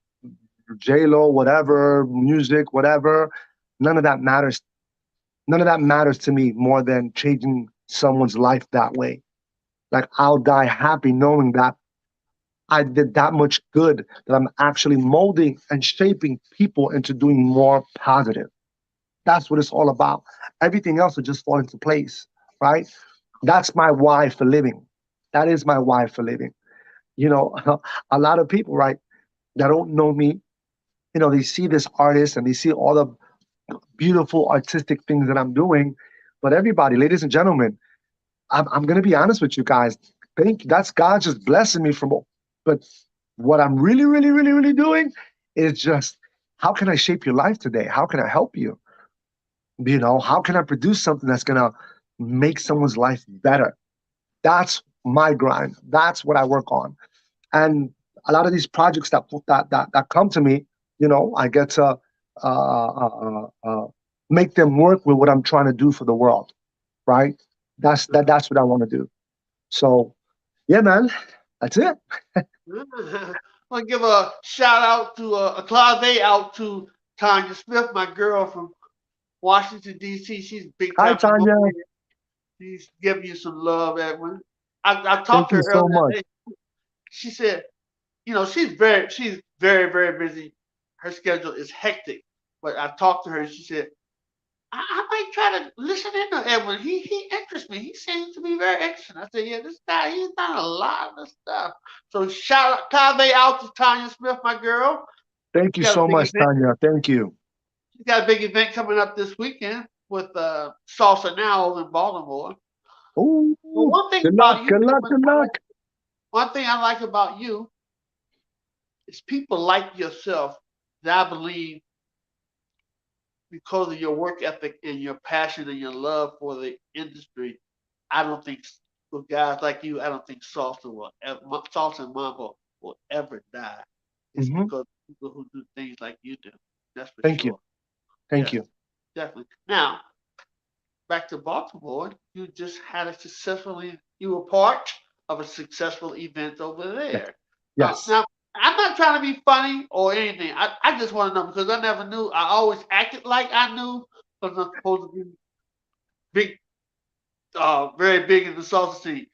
J Lo, whatever, music, whatever. None of that matters. None of that matters to me more than changing someone's life that way. Like I'll die happy knowing that I did that much good, that I'm actually molding and shaping people into doing more positive. That's what it's all about. Everything else will just fall into place, right? That's my why for living. That is my why for living. You know, a lot of people, right, that don't know me, they see this artist and they see all the beautiful artistic things that I'm doing. But everybody, ladies and gentlemen, I'm going to be honest with you guys. That's God just blessing me from. But what I'm really, really, really, really doing is just how can I shape your life today? How can I help you? How can I produce something that's going to make someone's life better? That's my grind. That's what I work on. And a lot of these projects that come to me, I get to make them work with what I'm trying to do for the world, right? That's what I want to do. So yeah, man, that's it. I want to give a shout out to a clave out to Tanya Smith, my girl from Washington D.C. She's a big Hi, time promoter. Tanya. She's giving you some love, Edwin. I Thank talked to you her so earlier much. today. She said, she's very busy. Her schedule is hectic. But I talked to her and she said, I might try to listen in to Edwin. He interests me. He seems to be very interesting. I said, yeah, this guy, he's done a lot of stuff. So shout out Kave out to Tanya Smith, my girl. Thank She you got a so big much, event. Tanya. Thank you. She's got a big event coming up this weekend with Salsa Now over in Baltimore. Oh, But one thing good luck, about you, good luck, Edwin, good luck. one thing I like about you is people like yourself that I believe because of your work ethic and your passion and your love for the industry, I don't think with guys like you, I don't think salsa and mambo will ever die. It's Hmm. because of people who do things like you do. That's for Thank you. sure. Thank Yes, you. definitely. Now back to Baltimore. You just had a successfully. You were part of a successful event over Yes. there. Yes. Now I'm not trying to be funny or anything. I just want to know because I never knew. I always acted like I knew because I'm supposed to be big, very big in the salsa scene.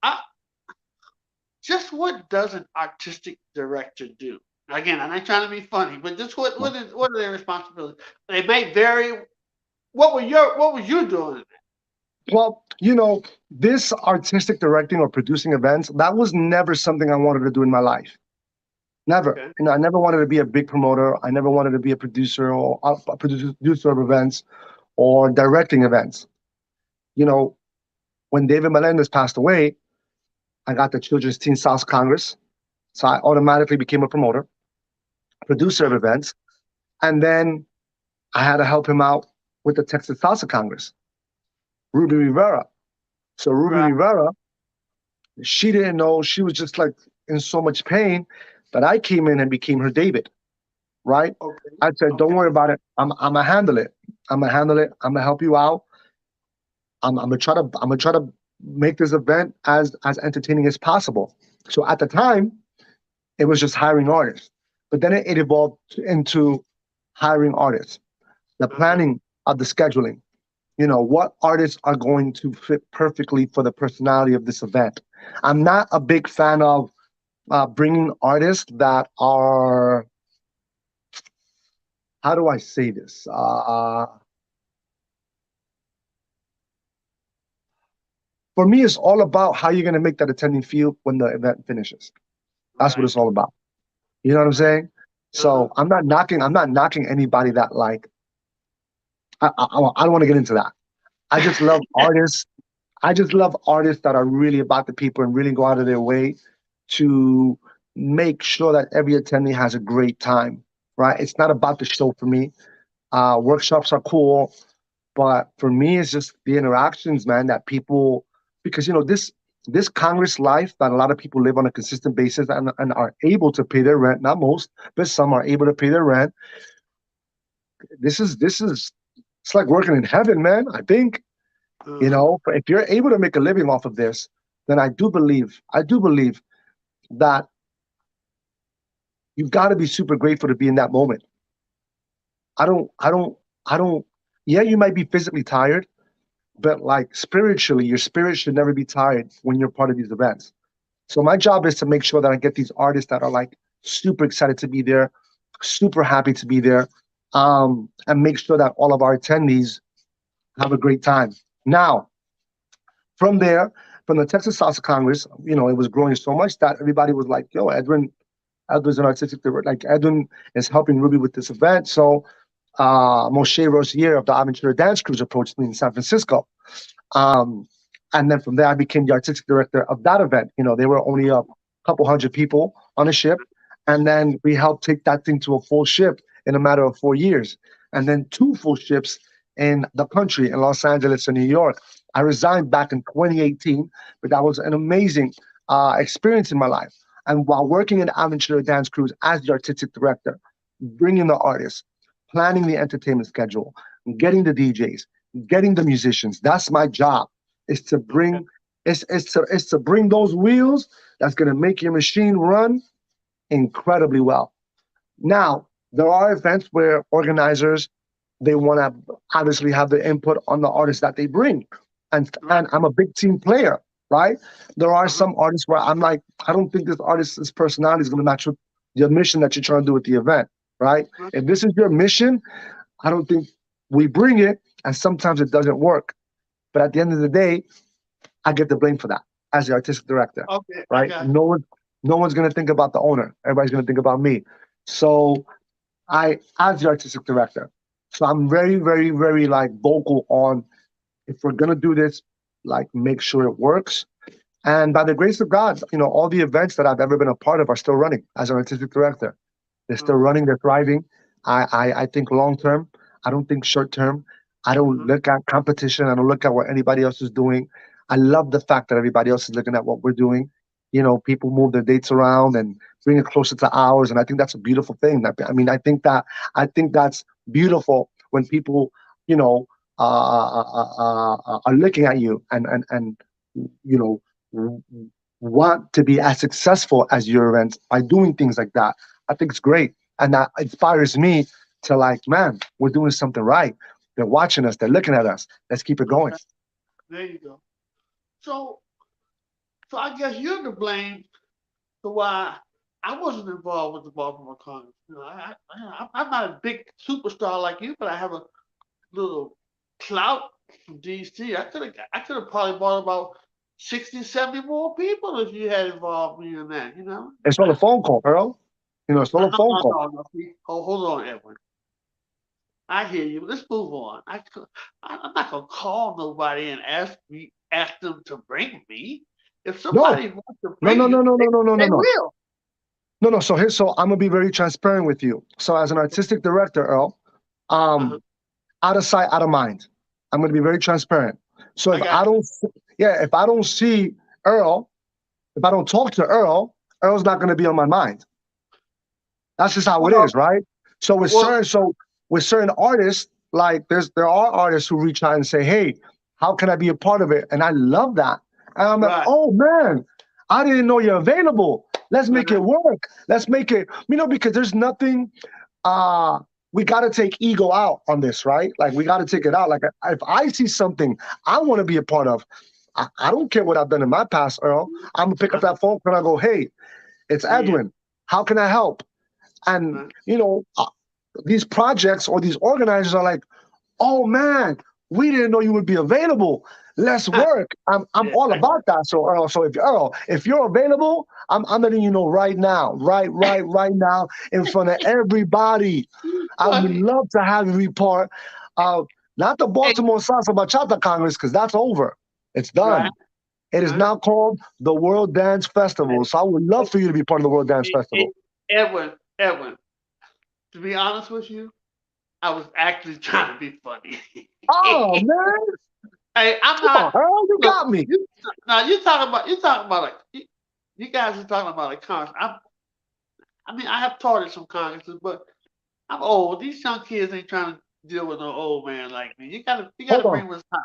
I, just what does an artistic director do? Again, I'm not trying to be funny, but just what are their responsibilities? They may vary. What was you doing? Well, this artistic directing or producing events, that was never something I wanted to do in my life. Never. Okay. I never wanted to be a big promoter. I never wanted to be a producer or a producer of events or directing events. You know, when David Melendez passed away, I got the Children's Teen Salsa Congress. So I automatically became a promoter, producer of Okay. events. And then I had to help him out with the Texas Salsa Congress, Ruby Rivera. So Ruby Right. Rivera, she didn't know, she was just like in so much pain that I came in and became her David, right? Okay. I said, don't Okay. worry about it. I'm gonna handle it. I'm gonna handle it. I'm gonna help you out. I'm gonna try to make this event as entertaining as possible. So at the time, it was just hiring artists. But then it evolved into hiring artists, the Uh-huh. planning of the scheduling. What artists are going to fit perfectly for the personality of this event. I'm not a big fan of bringing artists that are, how do I say this? For me, it's all about how you're going to make that attending feel when the event finishes. That's what Right. it's all about. You know what I'm saying? Uh-huh. So I'm not knocking anybody that like, I don't want to get into that. I just love artists. I just love artists that are really about the people and really go out of their way to make sure that every attendee has a great time, right? It's not about the show for me. Workshops are cool, but for me, it's just the interactions, man, that people, because, this Congress life that a lot of people live on a consistent basis and are able to pay their rent, not most, but some are able to pay their rent. This is it's like working in heaven, man. I think, Uh-huh. if you're able to make a living off of this, then I do believe that you've got to be super grateful to be in that moment. I don't, yeah, you might be physically tired, but like spiritually, your spirit should never be tired when you're part of these events. So my job is to make sure that I get these artists that are like super excited to be there, super happy to be there, and make sure that all of our attendees have a great time. Now, from there, from the Texas Salsa Congress, it was growing so much that everybody was like, "Yo, Edwin's an artistic director. Like Edwin is helping Ruby with this event." So Moshe Rosier of the Aventura Dance Crews approached me in San Francisco. Um, and then from there, I became the artistic director of that event. They were only a couple hundred people on a ship. And then we helped take that thing to a full ship in a matter of 4 years. And then two full ships in the country, in Los Angeles and New York. I resigned back in 2018, but that was an amazing experience in my life. And while working in Aventura Dance Crews as the artistic director, bringing the artists, planning the entertainment schedule, getting the DJs, getting the musicians. That's my job. Is to Okay. bring is to bring those wheels that's gonna make your machine run incredibly well. Now, there are events where organizers they want to obviously have the input on the artists that they bring, Right. and I'm a big team player, right? There are Uh-huh. some artists where I'm like, I don't think this artist's personality is going to match with the mission that you're trying to do with the event, right? Right. If this is your mission, I don't think we bring it, and sometimes it doesn't work. But at the end of the day, I get the blame for that as the artistic director, Okay, I right? got No one's going to think about the owner. Everybody's going to think about me. So as the artistic director, so I'm very, very, very like vocal on if we're going to do this, like make sure it works. And by the grace of God, all the events that I've ever been a part of are still running as an artistic director. They're you. still running. They're thriving. I think long term. I don't think short term. I don't Uh-huh. look at competition. I don't look at what anybody else is doing. I love the fact that everybody else is looking at what we're doing. People move their dates around and bring it closer to ours, and I think that's a beautiful thing. I think that's beautiful when people, you know, are looking at you and you know w- want to be as successful as your events by doing things like that. I think it's great. And that inspires me to like, man, we're doing something right. They're watching us, they're looking at us. Let's keep it going. Okay, there you go. So, so I guess you're to blame for why I wasn't involved with the Baltimore Congress. I'm not a big superstar like you, but I have a little clout from DC. I could have probably brought about 60, 70 more people if you had involved me in that, you know? It's all a phone call, Earl. It's all a No, phone no, call. no, no. Hold on, Edwin. I hear you. Let's move on. I'm not gonna call nobody and ask them to bring me. If No, somebody wants to no, bring no, you, no, no, no, no, no, no, they no. will. No. So I'm gonna be very transparent with you. So as an artistic director, Earl, Uh-huh. um, out of sight, out of mind. I'm gonna be very transparent. So I got if I don't see Earl, if I don't talk to Earl, Earl's not gonna be on my mind. That's just how it well, is, right? So well, with certain artists, like there are artists who reach out and say, "Hey, how can I be a part of it?" And I love that. And I'm like, right. "Oh man, I didn't know you're available. Let's make Uh-huh. it work. Let's make it, because there's nothing we got to take ego out on this, right? Like we got to take it out. Like if I see something I want to be a part of, I don't care what I've done in my past, Earl. I'm gonna pick up Uh-huh. that phone and I go, "Hey, it's Yeah. Edwin. How can I help?" And Uh-huh. these projects or these organizers are like, "Oh man, We didn't know you would be available. Let's work. I'm all about that. So Earl, if you're available, I'm letting you know right now, right now, in front of everybody. I would Funny. love to have you be part of not the Hey, Baltimore Salsa Bachata Congress, because that's over. It's right, done. It is right. now called the World Dance Festival. So I would love for you to be part of the World Dance Hey, Festival. Edwin. To be honest with you, I was actually trying to be funny. Oh man, Hey, I'm come on, not. Earl, you Look, got me. you now you talking about like you guys are talking about like Congress. I mean, I have taught at some congresses, but I'm old. These young kids ain't trying to deal with no old man like me. You Hold gotta on. bring what's high,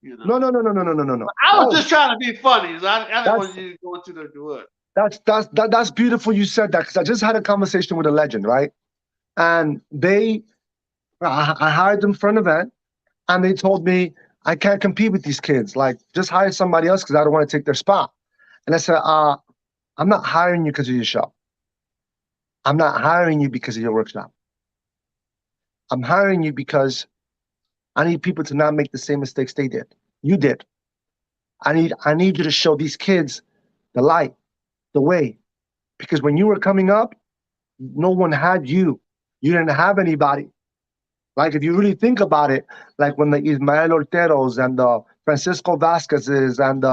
you know. No. But I was Oh, just trying to be funny. So I didn't that's want you to go into the wood. that's beautiful. You said that because I just had a conversation with a legend, right? And I hired them for an event, and they told me I can't compete with these kids. Like, just hire somebody else because I don't want to take their spot. And I said, I'm not hiring you because of your show. I'm not hiring you because of your workshop. I'm hiring you because I need people to not make the same mistakes they did. You did. I need you to show these kids the light, the way. Because when you were coming up, no one had you. You didn't have anybody. Like if you really think about it, like when the Ismael Orteros and the Francisco Vasquez's and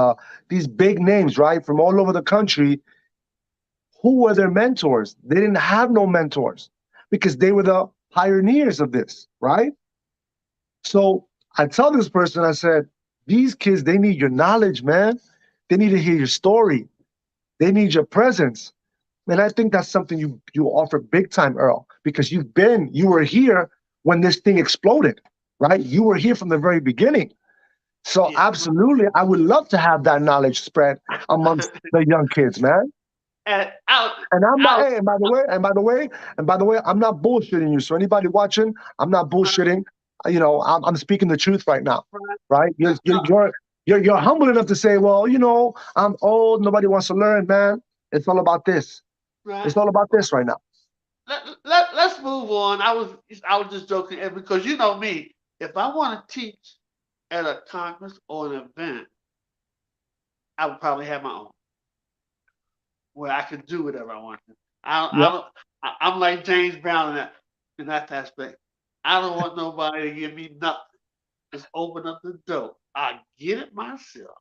these big names, right, from all over the country, who were their mentors? They didn't have no mentors because they were the pioneers of this, right? So I tell this person, I said, these kids, they need your knowledge, man. They need to hear your story. They need your presence. And I think that's something you offer big time, Earl, because you were here when this thing exploded, right? You were here from the very beginning. So Yeah. absolutely, I would love to have that knowledge spread amongst the young kids, man. And out And I'm not, out hey, and by the way, I'm not bullshitting you. So anybody watching, I'm not bullshitting. I'm speaking the truth right now, right, right? You're humble enough to say, well, I'm old, nobody wants to learn, man. It's all about this. right. It's all about this right now. Let's move on. I was just joking because you know me. If I want to teach at a conference or an event, I would probably have my own where I could do whatever I want to. I Yep, don't. I'm like James Brown in that aspect. I don't want nobody to give me nothing. Just open up the door. I get it myself.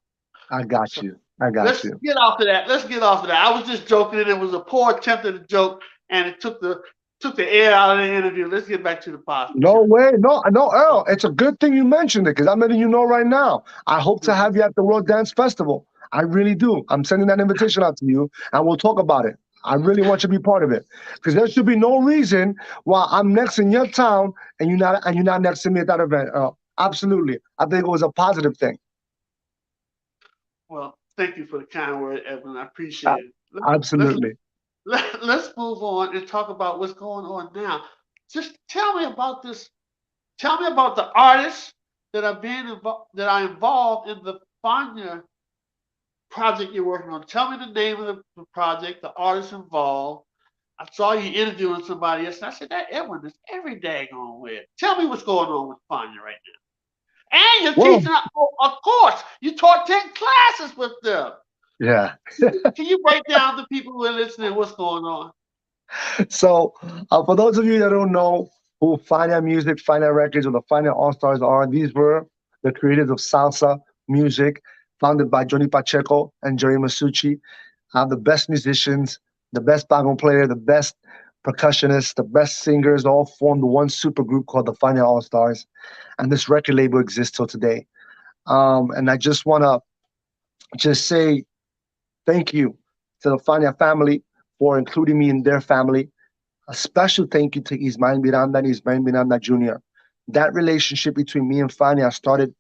I got So you. I got let's you. get off of that. Let's get off of that. I was just joking, and it was a poor attempt at a joke, and it took the air out of the interview. Let's get back to the positive No shit. way. No, Earl. It's a good thing you mentioned it because I'm letting you know right now. I hope to Mhm. have you at the World Dance Festival. I really do. I'm sending that invitation out to you and we'll talk about it. I really want you to be part of it because there should be no reason why I'm next in your town and you're not next to me at that event, Earl. Absolutely. I think it was a positive thing. Well, thank you for the kind word, Edwin. I Uh, appreciate it. Let's Absolutely. let's move on and talk about what's going on now. Just tell me about this. Tell me about the artists that are involved in the Fania project you're working on. Tell me the name of the project, the artists involved. I saw you interviewing somebody else, and I said that Edwin is every daggone with. Tell me what's going on with Fania right now. And you're Well, teaching, of course, you taught 10 classes with them. yeah. Can you break down to people who are listening what's going on? So, for those of you that don't know who Fania Music, Fania Records, or the Fania All Stars are, these were the creators of salsa music, founded by Johnny Pacheco and Jerry Masucci. The best musicians, the best bagon player, the best percussionists, the best singers all formed one super group called the Fania All Stars. And this record label exists till today. And I just want to just say thank you to the Fania family for including me in their family. A special thank you to Ismael Miranda and Ismael Miranda Jr. That relationship between me and Fania started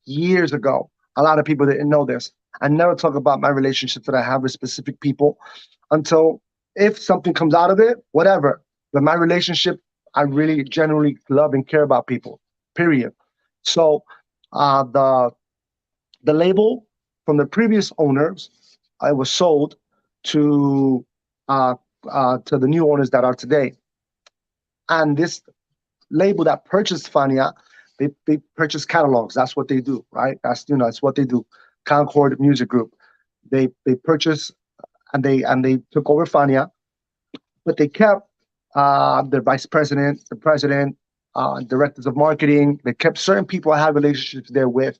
years ago. A lot of people didn't know this. I never talk about my relationships that I have with specific people until if something comes out of it, whatever. But my relationship, I really genuinely love and care about people. Period. So the label from the previous owners, I was sold to uh, to the new owners that are today. And this label that purchased Fania They purchase catalogs. That's what they do, right? That's what they do. Concord Music Group. They purchase and they took over Fania, but they kept the vice president, the president, directors of marketing. They kept certain people I had relationships there with,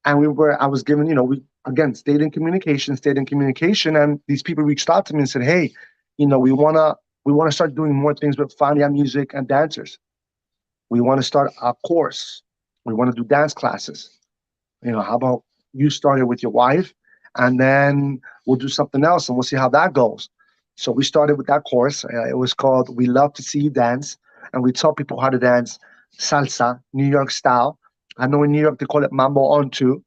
and I was given, we again stayed in communication, and these people reached out to me and said, hey, we wanna start doing more things with Fania music and dancers. We want to start a course. We want to do dance classes. How about you start it with your wife, and then we'll do something else, and we'll see how that goes. So we started with that course. It was called "We Love to See You Dance," and we taught people how to dance salsa, New York style. I know in New York they call it Mambo on two,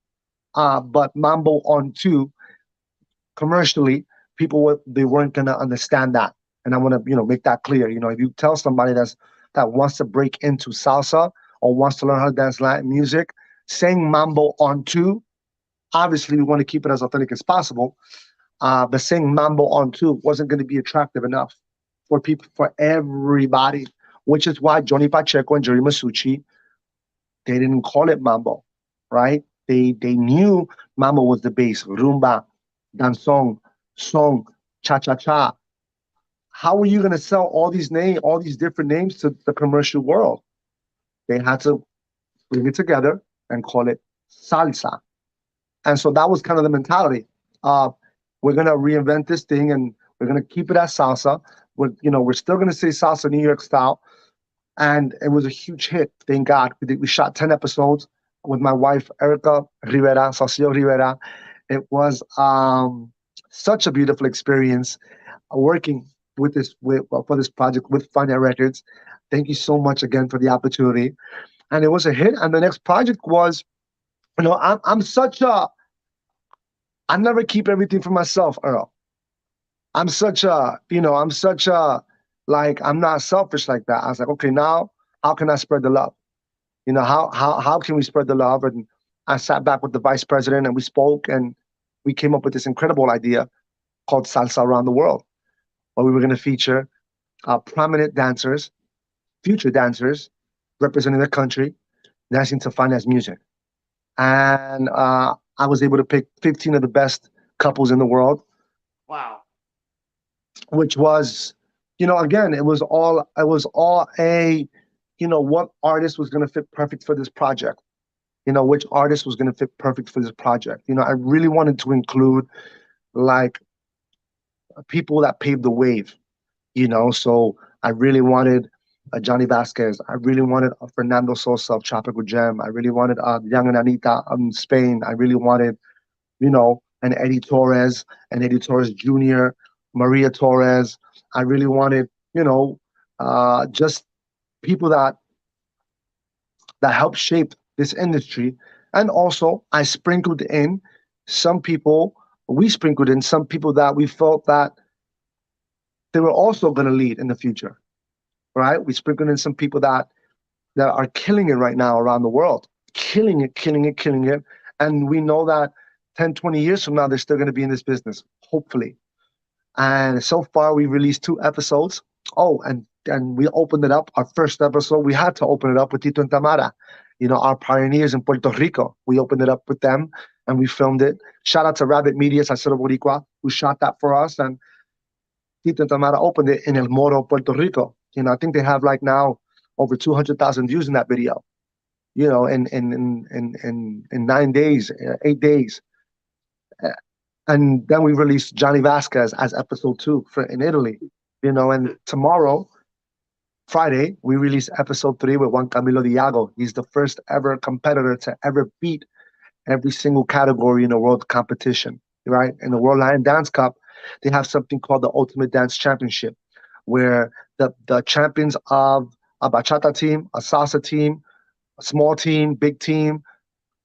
but Mambo on two commercially, they weren't gonna understand that, and I want to make that clear. If you tell somebody that wants to break into salsa or wants to learn how to dance Latin music, saying Mambo on two, obviously we want to keep it as authentic as possible. But saying Mambo on two wasn't going to be attractive enough for people, for everybody, which is why Johnny Pacheco and Jerry Masucci, they didn't call it Mambo, right? They knew Mambo was the base, rumba, danzón, song, cha cha cha. How are you going to sell all these different names to the commercial world? They had to bring it together and call it salsa. And so that was kind of the mentality. We're going to reinvent this thing, and we're going to keep it as salsa. We're still going to say salsa New York style. And it was a huge hit. Thank God. We shot 10 episodes with my wife, Erica Rivera, Salcio Rivera. It was such a beautiful experience working for this project with Fania Records. Thank you so much again for the opportunity. And it was a hit. And the next project was, I never keep everything for myself, Earl. I'm not selfish like that. I was like, okay, now how can I spread the love? How can we spread the love? And I sat back with the vice president and we spoke, and we came up with this incredible idea called Salsa Around the World, where we were going to feature prominent dancers, future dancers representing the country, dancing to Fania's music. And I was able to pick 15 of the best couples in the world. Wow. Which was, again, it was all what artist was going to fit perfect for this project. Which artist was going to fit perfect for this project. I really wanted to include like people that paved the wave. So I really wanted Johnny Vasquez. I really wanted Fernando Sosa of Tropical Gem. I really wanted Young and Anita in Spain. I really wanted, an Eddie Torres, and Eddie Torres Jr., Maria Torres. I really wanted, just people that helped shape this industry. And also, we sprinkled in some people that we felt that they were also going to lead in the future, right? We sprinkled in some people that are killing it right now around the world, killing it, killing it, killing it. And we know that 10, 20 years from now, they're still going to be in this business, hopefully. And so far, we released 2 episodes. Oh, and we opened it up. Our first episode, we had to open it up with Tito and Tamara, our pioneers in Puerto Rico. We opened it up with them and we filmed it. Shout out to Rabbit Media, Salsero Boricua, who shot that for us. And Tito and Tamara opened it in El Moro, Puerto Rico. I think they have like now over 200,000 views in that video, in 9 days, 8 days. And then we released Johnny Vasquez as episode 2 in Italy, and tomorrow, Friday, we release episode 3 with Juan Camilo Diago. He's the first ever competitor to ever beat every single category in a world competition, right? In the World Lion Dance Cup, they have something called the Ultimate Dance Championship, where the champions of a bachata team, a salsa team, a small team, big team,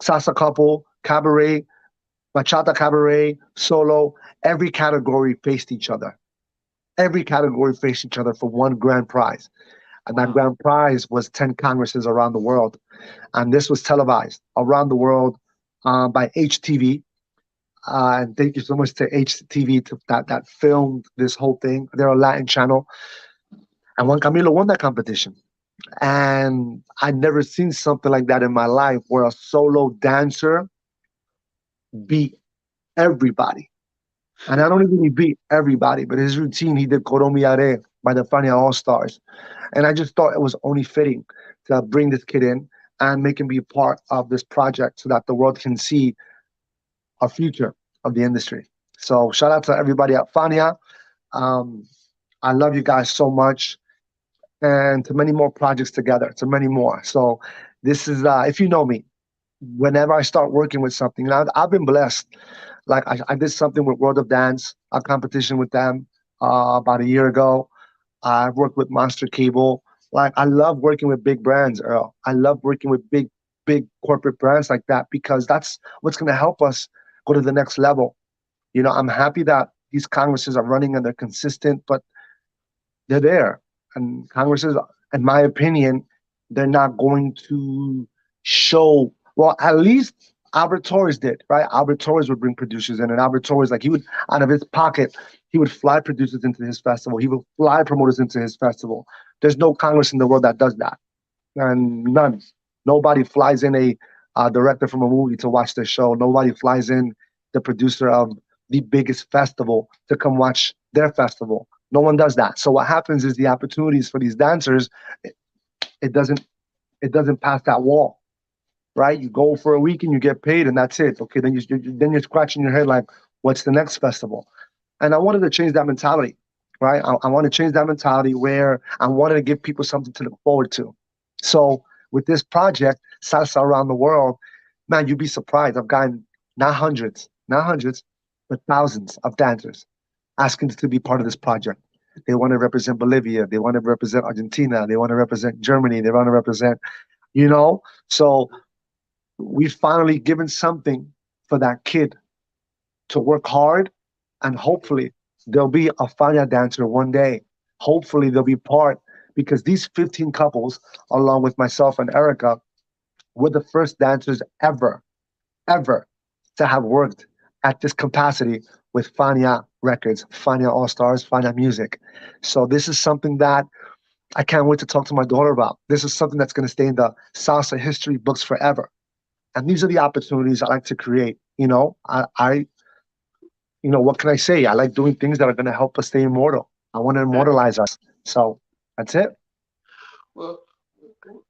salsa couple, cabaret, bachata cabaret, solo, every category faced each other. Every category faced each other for one grand prize. And that grand prize was 10 congresses around the world. And this was televised around the world by HTV. And thank you so much to HTV that filmed this whole thing. They're a Latin channel. And Juan Camilo won that competition. And I'd never seen something like that in my life where a solo dancer beat everybody. And not only did he beat everybody, but his routine, he did Coromiare by the Fania All Stars. And I just thought it was only fitting to bring this kid in and make him be a part of this project so that the world can see a future of the industry. So shout out to everybody at Fania. Um, I love you guys so much, and to many more projects together, to many more. So this is, if you know me, whenever I start working with something, and I've been blessed. Like I did something with World of Dance, a competition with them about a year ago. I've worked with Monster Cable. Like I love working with big brands, Earl. I love working with big corporate brands like that because that's what's going to help us go to the next level. You know, I'm happy that these congresses are running and they're consistent, but they're there. And congresses, in my opinion, they're not going to show, well, at least Albert Torres did, right? Albert Torres would bring producers in, and Albert Torres, like he would, out of his pocket, he would fly producers into his festival. He would fly promoters into his festival. There's no Congress in the world that does that. And none. Nobody flies in a director from a movie to watch their show. Nobody flies in the producer of the biggest festival to come watch their festival. No one does that. So what happens is the opportunities for these dancers, it doesn't it doesn't pass that wall, right? You go for a week and you get paid, and that's it. Okay, then you're scratching your head like, what's the next festival? And I wanted to change that mentality, right? I want to change that mentality where I wanted to give people something to look forward to. So with this project, Salsa Around the World, man, you'd be surprised. I've gotten not hundreds, but thousands of dancers asking to be part of this project. They want to represent Bolivia. They want to represent Argentina. They want to represent Germany. They want to represent, you know. So we've finally given something for that kid to work hard, and hopefully there'll be a Fania dancer one day. Hopefully they'll be part, because these 15 couples, along with myself and Erica, were the first dancers ever to have worked at this capacity with Fania Records, Fania All Stars, Fania Music. So this is something that I can't wait to talk to my daughter about. This is something that's going to stay in the salsa history books forever. And these are the opportunities I like to create. What can I say? I like doing things that are going to help us stay immortal. I want to immortalize us. So that's it. Well,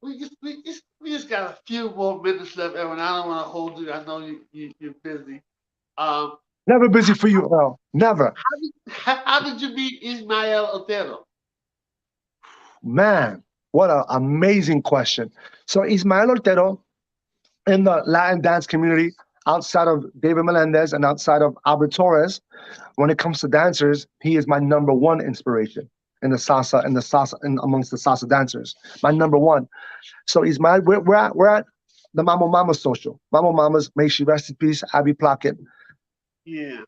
we just got a few more minutes left, Edwin. I don't want to hold you. I know you're busy. Um, Never busy for you, Earl. Never. how did you meet Ismael Otero? Man, what an amazing question. So Ismael Ortero, in the Latin dance community, outside of David Melendez and outside of Albert Torres, when it comes to dancers, he is my number one inspiration in amongst the salsa dancers. My number one. So Ismael, we're at the Mambo Mama social. Mambo Mamas, may she rest in peace, Abby Pluckett. Yeah.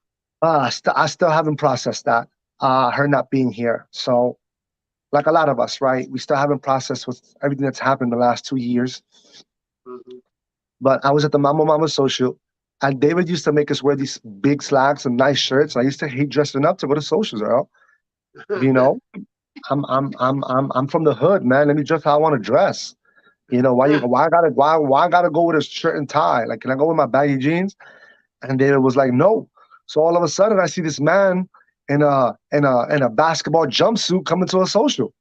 I still haven't processed that, her not being here. So, like a lot of us, right? We still haven't processed with everything that's happened the last 2 years. Mhm. But I was at the Mambo Mama social, and David used to make us wear these big slacks and nice shirts. I used to hate dressing up to go to socials, Earl. You know, I'm from the hood, man. Let me dress how I want to dress. Why I gotta go with a shirt and tie? Like, can I go with my baggy jeans? And David was like, no. So all of a sudden, I see this man in a basketball jumpsuit coming to a social,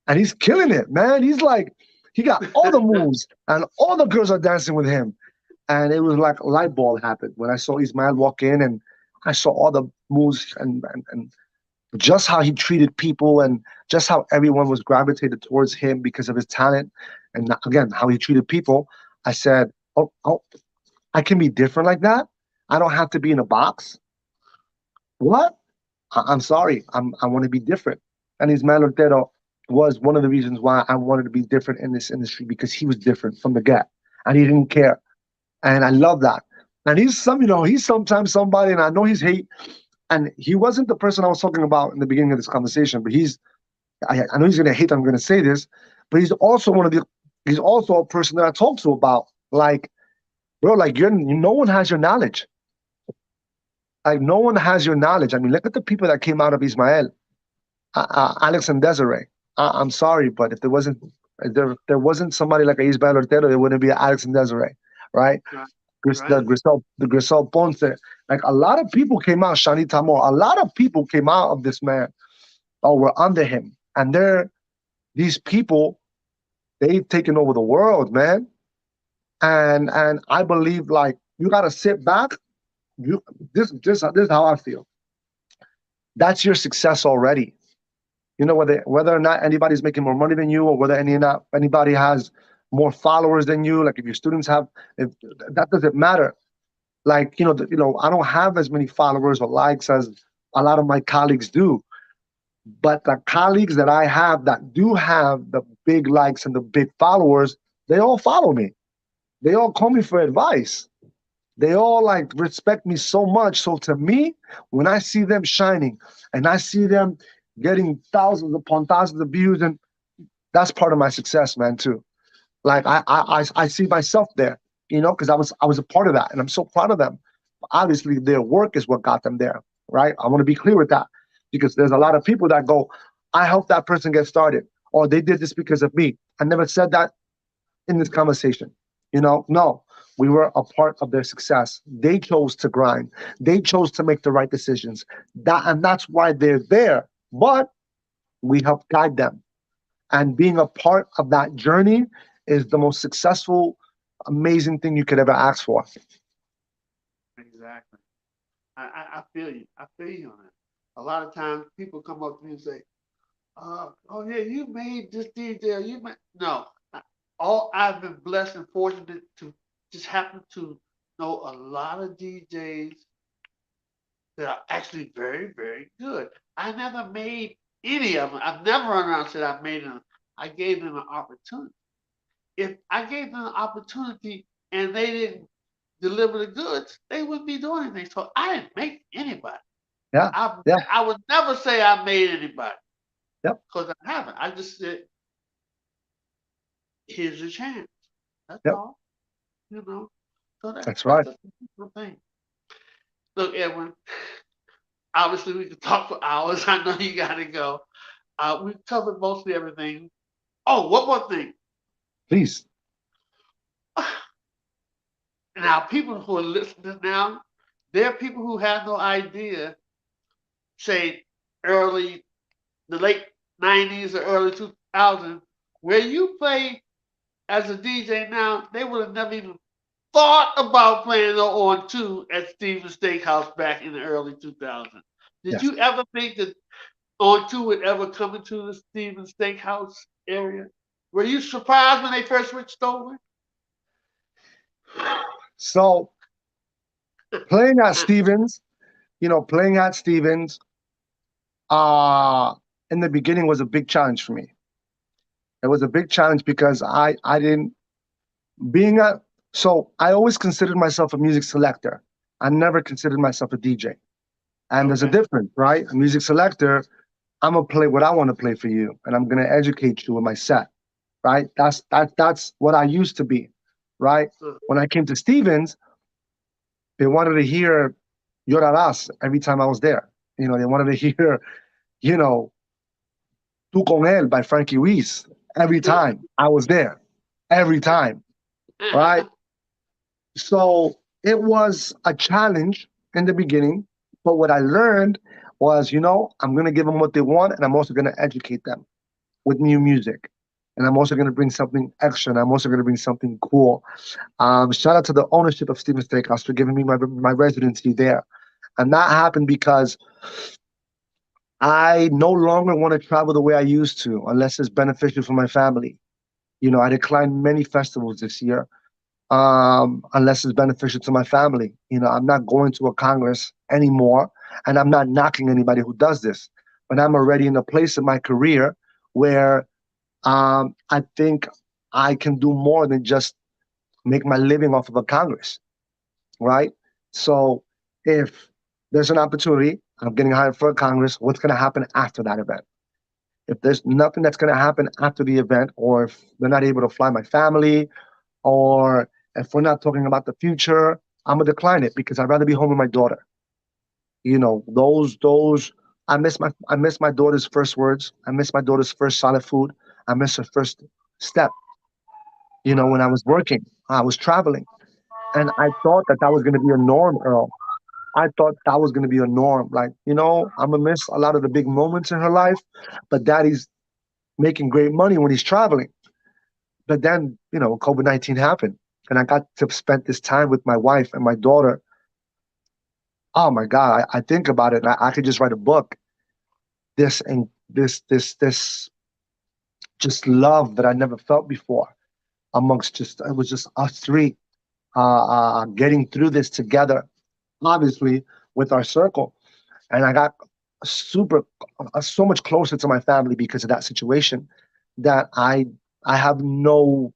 and he's killing it, man. He's like, he got all the moves, and all the girls are dancing with him. And it was like a light bulb happened when I saw Ismael walk in, and I saw all the moves and just how he treated people, and just how everyone was gravitated towards him because of his talent, and again how he treated people. I said, oh, I can be different like that. I don't have to be in a box. What? I'm sorry. I want to be different. And Ismael Ortero was one of the reasons why I wanted to be different in this industry, because he was different from the get, and he didn't care. And I love that. And he's sometimes somebody, and I know he's hate. And he wasn't the person I was talking about in the beginning of this conversation, but I know he's gonna hate that I'm gonna say this, but he's also a person that I talk to about, like, bro, like no one has your knowledge. Like, no one has your knowledge. I mean, look at the people that came out of Ismael, Alex and Desiree. I'm sorry, but if there wasn't somebody like Isabel Ortero, there wouldn't be Alex and Desiree, right? Right. The Right. Grisel Ponce. Like a lot of people came out, Shani Tamor. A lot of people came out of this man or were under him. And these people, they've taken over the world, man. And I believe like you gotta sit back. You this is how I feel. That's your success already. You know, whether or not anybody's making more money than you, or whether anybody has more followers than you. Like if your students have, if that doesn't matter. Like I don't have as many followers or likes as a lot of my colleagues do. But the colleagues that I have that do have the big likes and the big followers, they all follow me. They all call me for advice. They all like respect me so much. So to me, when I see them shining and I see them getting thousands upon thousands of views, and that's part of my success, man, too. Like I see myself there, because I was a part of that, and I'm so proud of them. Obviously, their work is what got them there, right? I want to be clear with that because there's a lot of people that go, I helped that person get started, or they did this because of me. I never said that in this conversation. No, we were a part of their success. They chose to grind. They chose to make the right decisions. And that's why they're there. But we help guide them. And being a part of that journey is the most successful, amazing thing you could ever ask for. Exactly. I feel you. I feel you on it. A lot of times people come up to me and say, "Oh yeah, you made this DJ. You made no." All I've been blessed and fortunate to just happen to know a lot of DJs that are actually very, very good. I never made any of them. I've never run around and said I made them. I gave them an opportunity. If I gave them an opportunity and they didn't deliver the goods, they wouldn't be doing anything. So I didn't make anybody. Yeah, I yeah, I would never say I made anybody yep, because I haven't. I just said, here's your chance. That's yep. all. You know. So That's that's right. a simple thing. Look, Edwin, obviously we could talk for hours. I know you gotta go. We covered mostly everything. Oh, one more thing. Please. Now, people who are listening now, there are people who have no idea, say early, the late 90s or early 2000s, where you play as a DJ now, they would have never even thought about playing no on two at Steven's Steakhouse back in the early 2000s. Did Yes. you ever think that on two would ever come into the Steven's Steakhouse area? Were you surprised when they first switched over? So playing at Stevens, playing at Stevens, uh, in the beginning was a big challenge for me. It was a big challenge because I didn't being a so I always considered myself a music selector. I never considered myself a DJ. And there's a Okay. difference, right? A music selector, I'm gonna play what I want to play for you, and I'm gonna educate you with my set, right? That's what I used to be, right? Uh, When I came to Stevens, they wanted to hear Llorarás every time I was there. They wanted to hear, you know, Tu con él by Frankie Ruiz every time I was there, every time, right? So it was a challenge in the beginning, but what I learned was, I'm going to give them what they want, and I'm also going to educate them with new music. And I'm also going to bring something extra, and I'm also going to bring something cool. Shout out to the ownership of Steven Steakhouse for giving me my residency there. And that happened because I no longer want to travel the way I used to unless it's beneficial for my family. I declined many festivals this year unless it's beneficial to my family. I'm not going to a Congress anymore, and I'm not knocking anybody who does this. But I'm already in a place in my career where I think I can do more than just make my living off of a Congress, right? So if there's an opportunity, I'm getting hired for a Congress, what's going to happen after that event? If there's nothing that's going to happen after the event, or if they're not able to fly my family, or if we're not talking about the future, I'm gonna decline it because I'd rather be home with my daughter. Those I miss my daughter's first words. I miss my daughter's first solid food. I miss her first step. When I was working, I was traveling, and I thought that was going to be a norm, Earl. I thought that was going to be a norm. Like, I'm gonna miss a lot of the big moments in her life, but daddy's making great money when he's traveling. But then, COVID-19 happened, and I got to spend this time with my wife and my daughter. Oh my God, I think about it, and I could just write a book. This just love that I never felt before amongst just it was just us three getting through this together, obviously with our circle, and I got super so much closer to my family because of that situation that I have no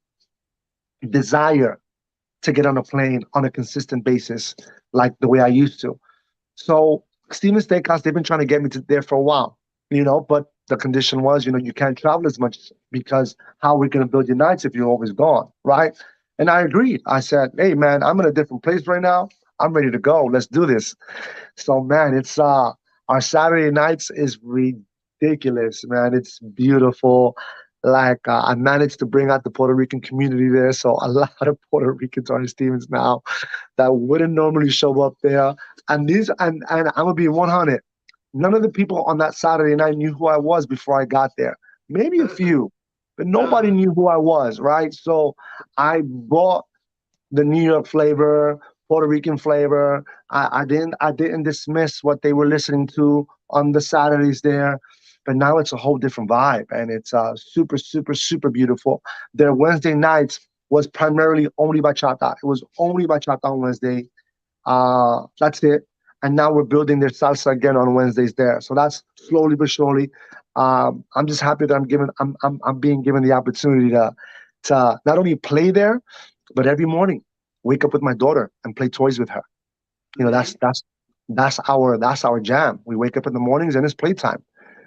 desire to get on a plane on a consistent basis like the way I used to. So Steven Steakhouse, they've been trying to get me to there for a while, but the condition was, you can't travel as much because how are we going to build your nights if you're always gone, right? And I agreed. I said, hey man, I'm in a different place right now. I'm ready to go. Let's do this. So man, it's our Saturday nights is ridiculous, man. It's beautiful. Like I managed to bring out the Puerto Rican community there, so a lot of Puerto Ricans are in Stevens now that wouldn't normally show up there. And and I'm gonna be 100. None of the people on that Saturday night knew who I was before I got there. Maybe a few, but nobody knew who I was, right? So I brought the New York flavor, Puerto Rican flavor. I didn't dismiss what they were listening to on the Saturdays there, but now it's a whole different vibe, and it's super super super beautiful. Their Wednesday nights was primarily only bachata. It was only bachata on Wednesday. That's it. And now we're building their salsa again on Wednesdays there. So that's slowly but surely. I'm just happy that I'm being given the opportunity to not only play there, but every morning wake up with my daughter and play toys with her. That's our jam. We wake up in the mornings and it's playtime.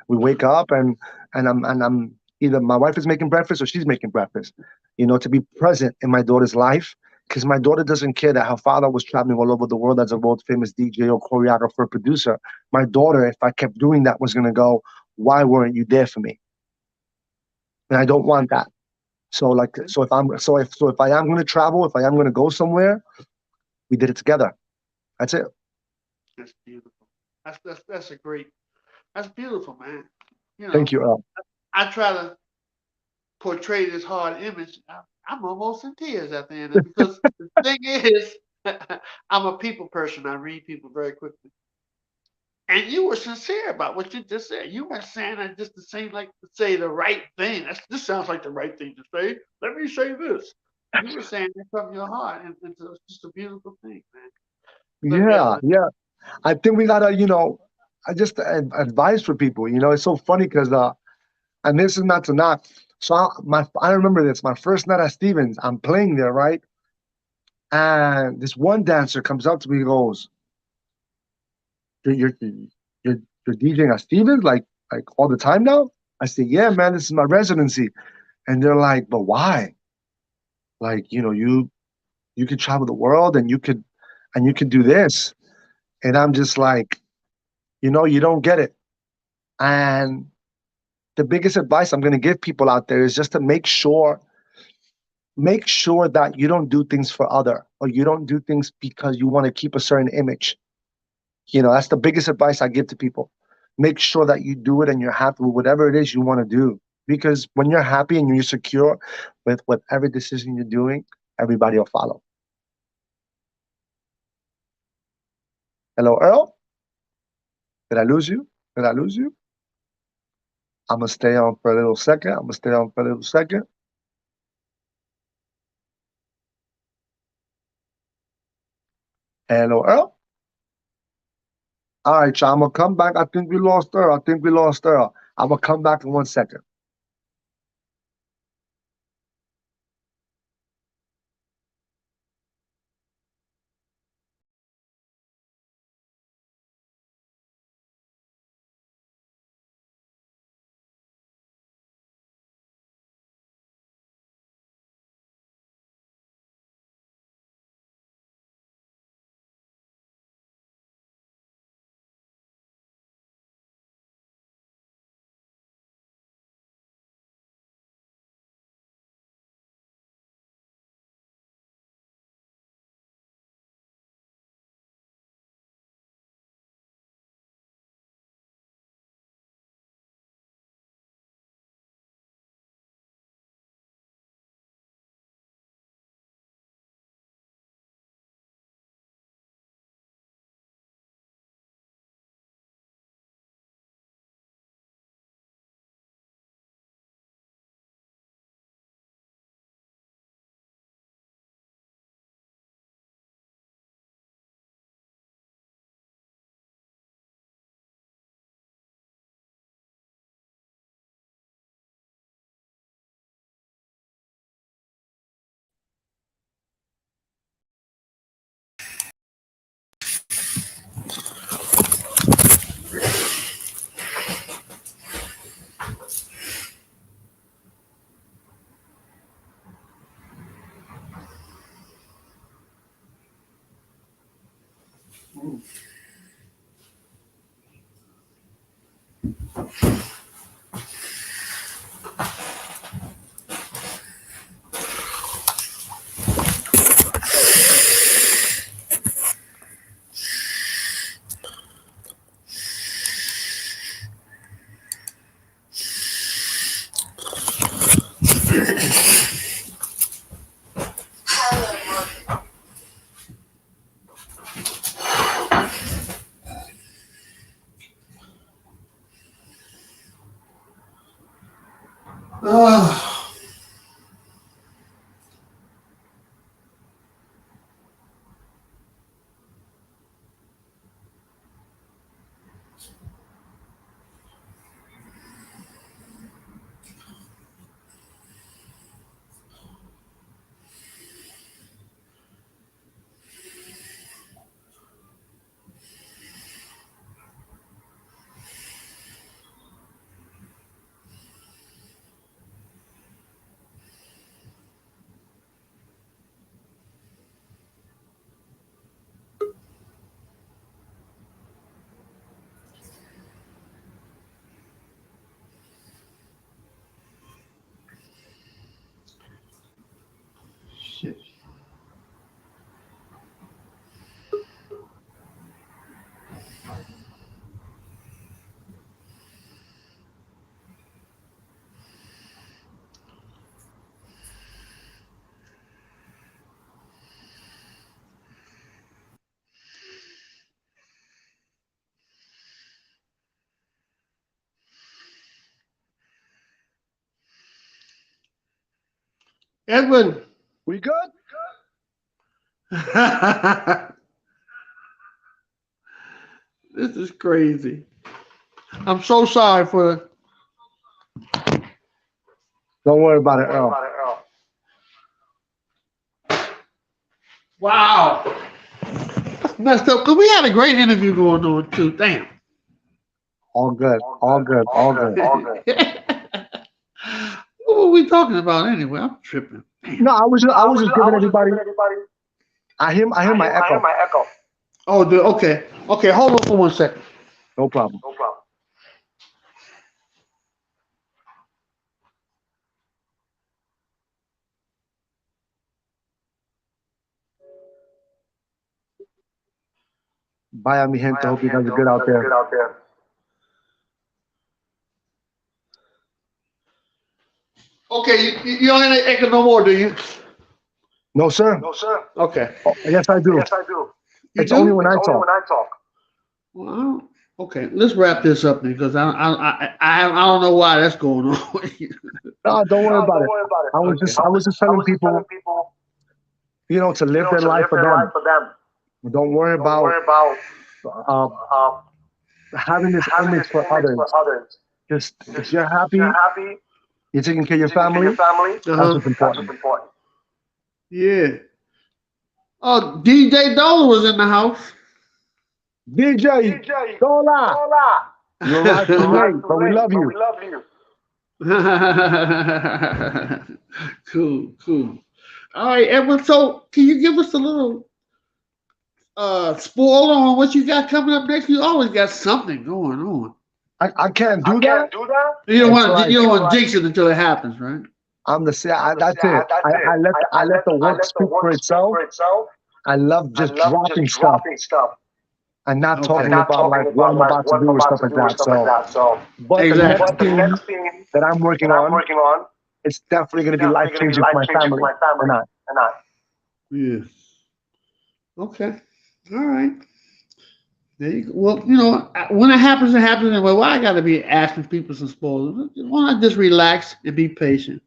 We wake up and I'm either my wife is making breakfast or she's making breakfast. To be present in my daughter's life because my daughter doesn't care that her father was traveling all over the world as a world famous DJ or choreographer, producer. My daughter, if I kept doing that, was gonna go, why weren't you there for me? And I don't want that. So if I am gonna travel, if I am gonna go somewhere, we did it together. That's it. That's beautiful. That's a great. That's beautiful, man. You Thank know, you, Earl. I try to portray this hard image. I'm almost in tears at the end of it because the thing is, I'm a people person. I read people very quickly. And you were sincere about what you just said. You weren't saying that just to say like to say the right thing. This sounds like the right thing to say. Let me say this. You were saying it from your heart, and so it's just a beautiful thing, man. Look, Yeah, Edwin. yeah. I think we gotta, I just advise for people. It's so funny because and this is not to knock. So I remember this. My first night at Stevens, I'm playing there, right? And this one dancer comes up to me and goes, "You're you're you're, you're DJing at Stevens like all the time now?" I said, "Yeah, man, this is my residency." And they're like, "But why? Like, you could travel the world and you could do this." And I'm just like, you don't get it. And the biggest advice I'm going to give people out there is just to make sure that you don't do things for other or you don't do things because you want to keep a certain image. That's the biggest advice I give to people. Make sure that you do it and you're happy with whatever it is you want to do. Because when you're happy and you're secure with whatever decision you're doing, everybody will follow. Hello, Earl? Did I lose you? Did I lose you? I'm going to stay on for a little second. I'm going to stay on for a little second. Hello, Earl? All right, y'all. I'm going to come back. I think we lost Earl. I think we lost Earl. I'm going to come back in 1 second. Shit. Edwin. We good? This is crazy. I'm so sorry for. Don't worry about it, Earl. Wow. That's messed up. Because we had a great interview going on, too. Damn. All good. All good. All good. What were we talking about anyway? I'm tripping. Damn. No, I was just giving everybody. I hear my echo. Oh, okay. Okay, hold on for 1 second. No problem. Bye, mi gente. Hope you guys are good out there. Okay, you don't have any echo no more, do you? No, sir. Okay. Oh, yes, I do. You It's do? only when I talk. Well, okay, let's wrap this up then, because I don't know why that's going on. No, don't worry about it. I was just telling people, to live their life for them. Don't worry about having this image for others. Just if you're happy, you're taking care of your family. That's what's important. Yeah. Oh, DJ Dollar was in the house. DJ Dola. You're right too late, but we love you. Cool. All right, Edwin. So, can you give us a little spoiler on what you got coming up next? You always got something going on. I can't do that. You don't want to jinx it until it happens, right? That's it. I let the work speak for itself. I love just dropping stuff and not talking about like what I'm about to do or stuff like that. So, but the next thing that I'm working on, it's definitely going to be life changing for my family. Or not? Yeah. Okay. All right. There you go. Well, when it happens, it happens. And why I got to be asking people some spoilers? Why not just relax and be patient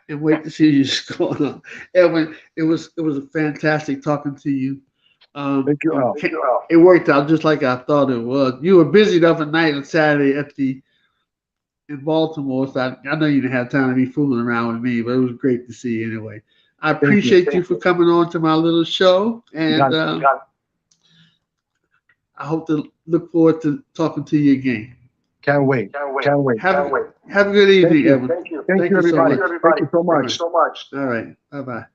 and wait to see what's going on? Edwin, it was a fantastic talking to you. Thank you, Earl. It worked out just like I thought it was. You were busy the other night on Saturday in Baltimore, so I know you didn't have time to be fooling around with me, but it was great to see you anyway. I appreciate you for coming on to my little show, and I hope to look forward to talking to you again. Can't wait. Have a good evening, Edwin. Thank you, everybody. Thank you so much. All right. Bye-bye.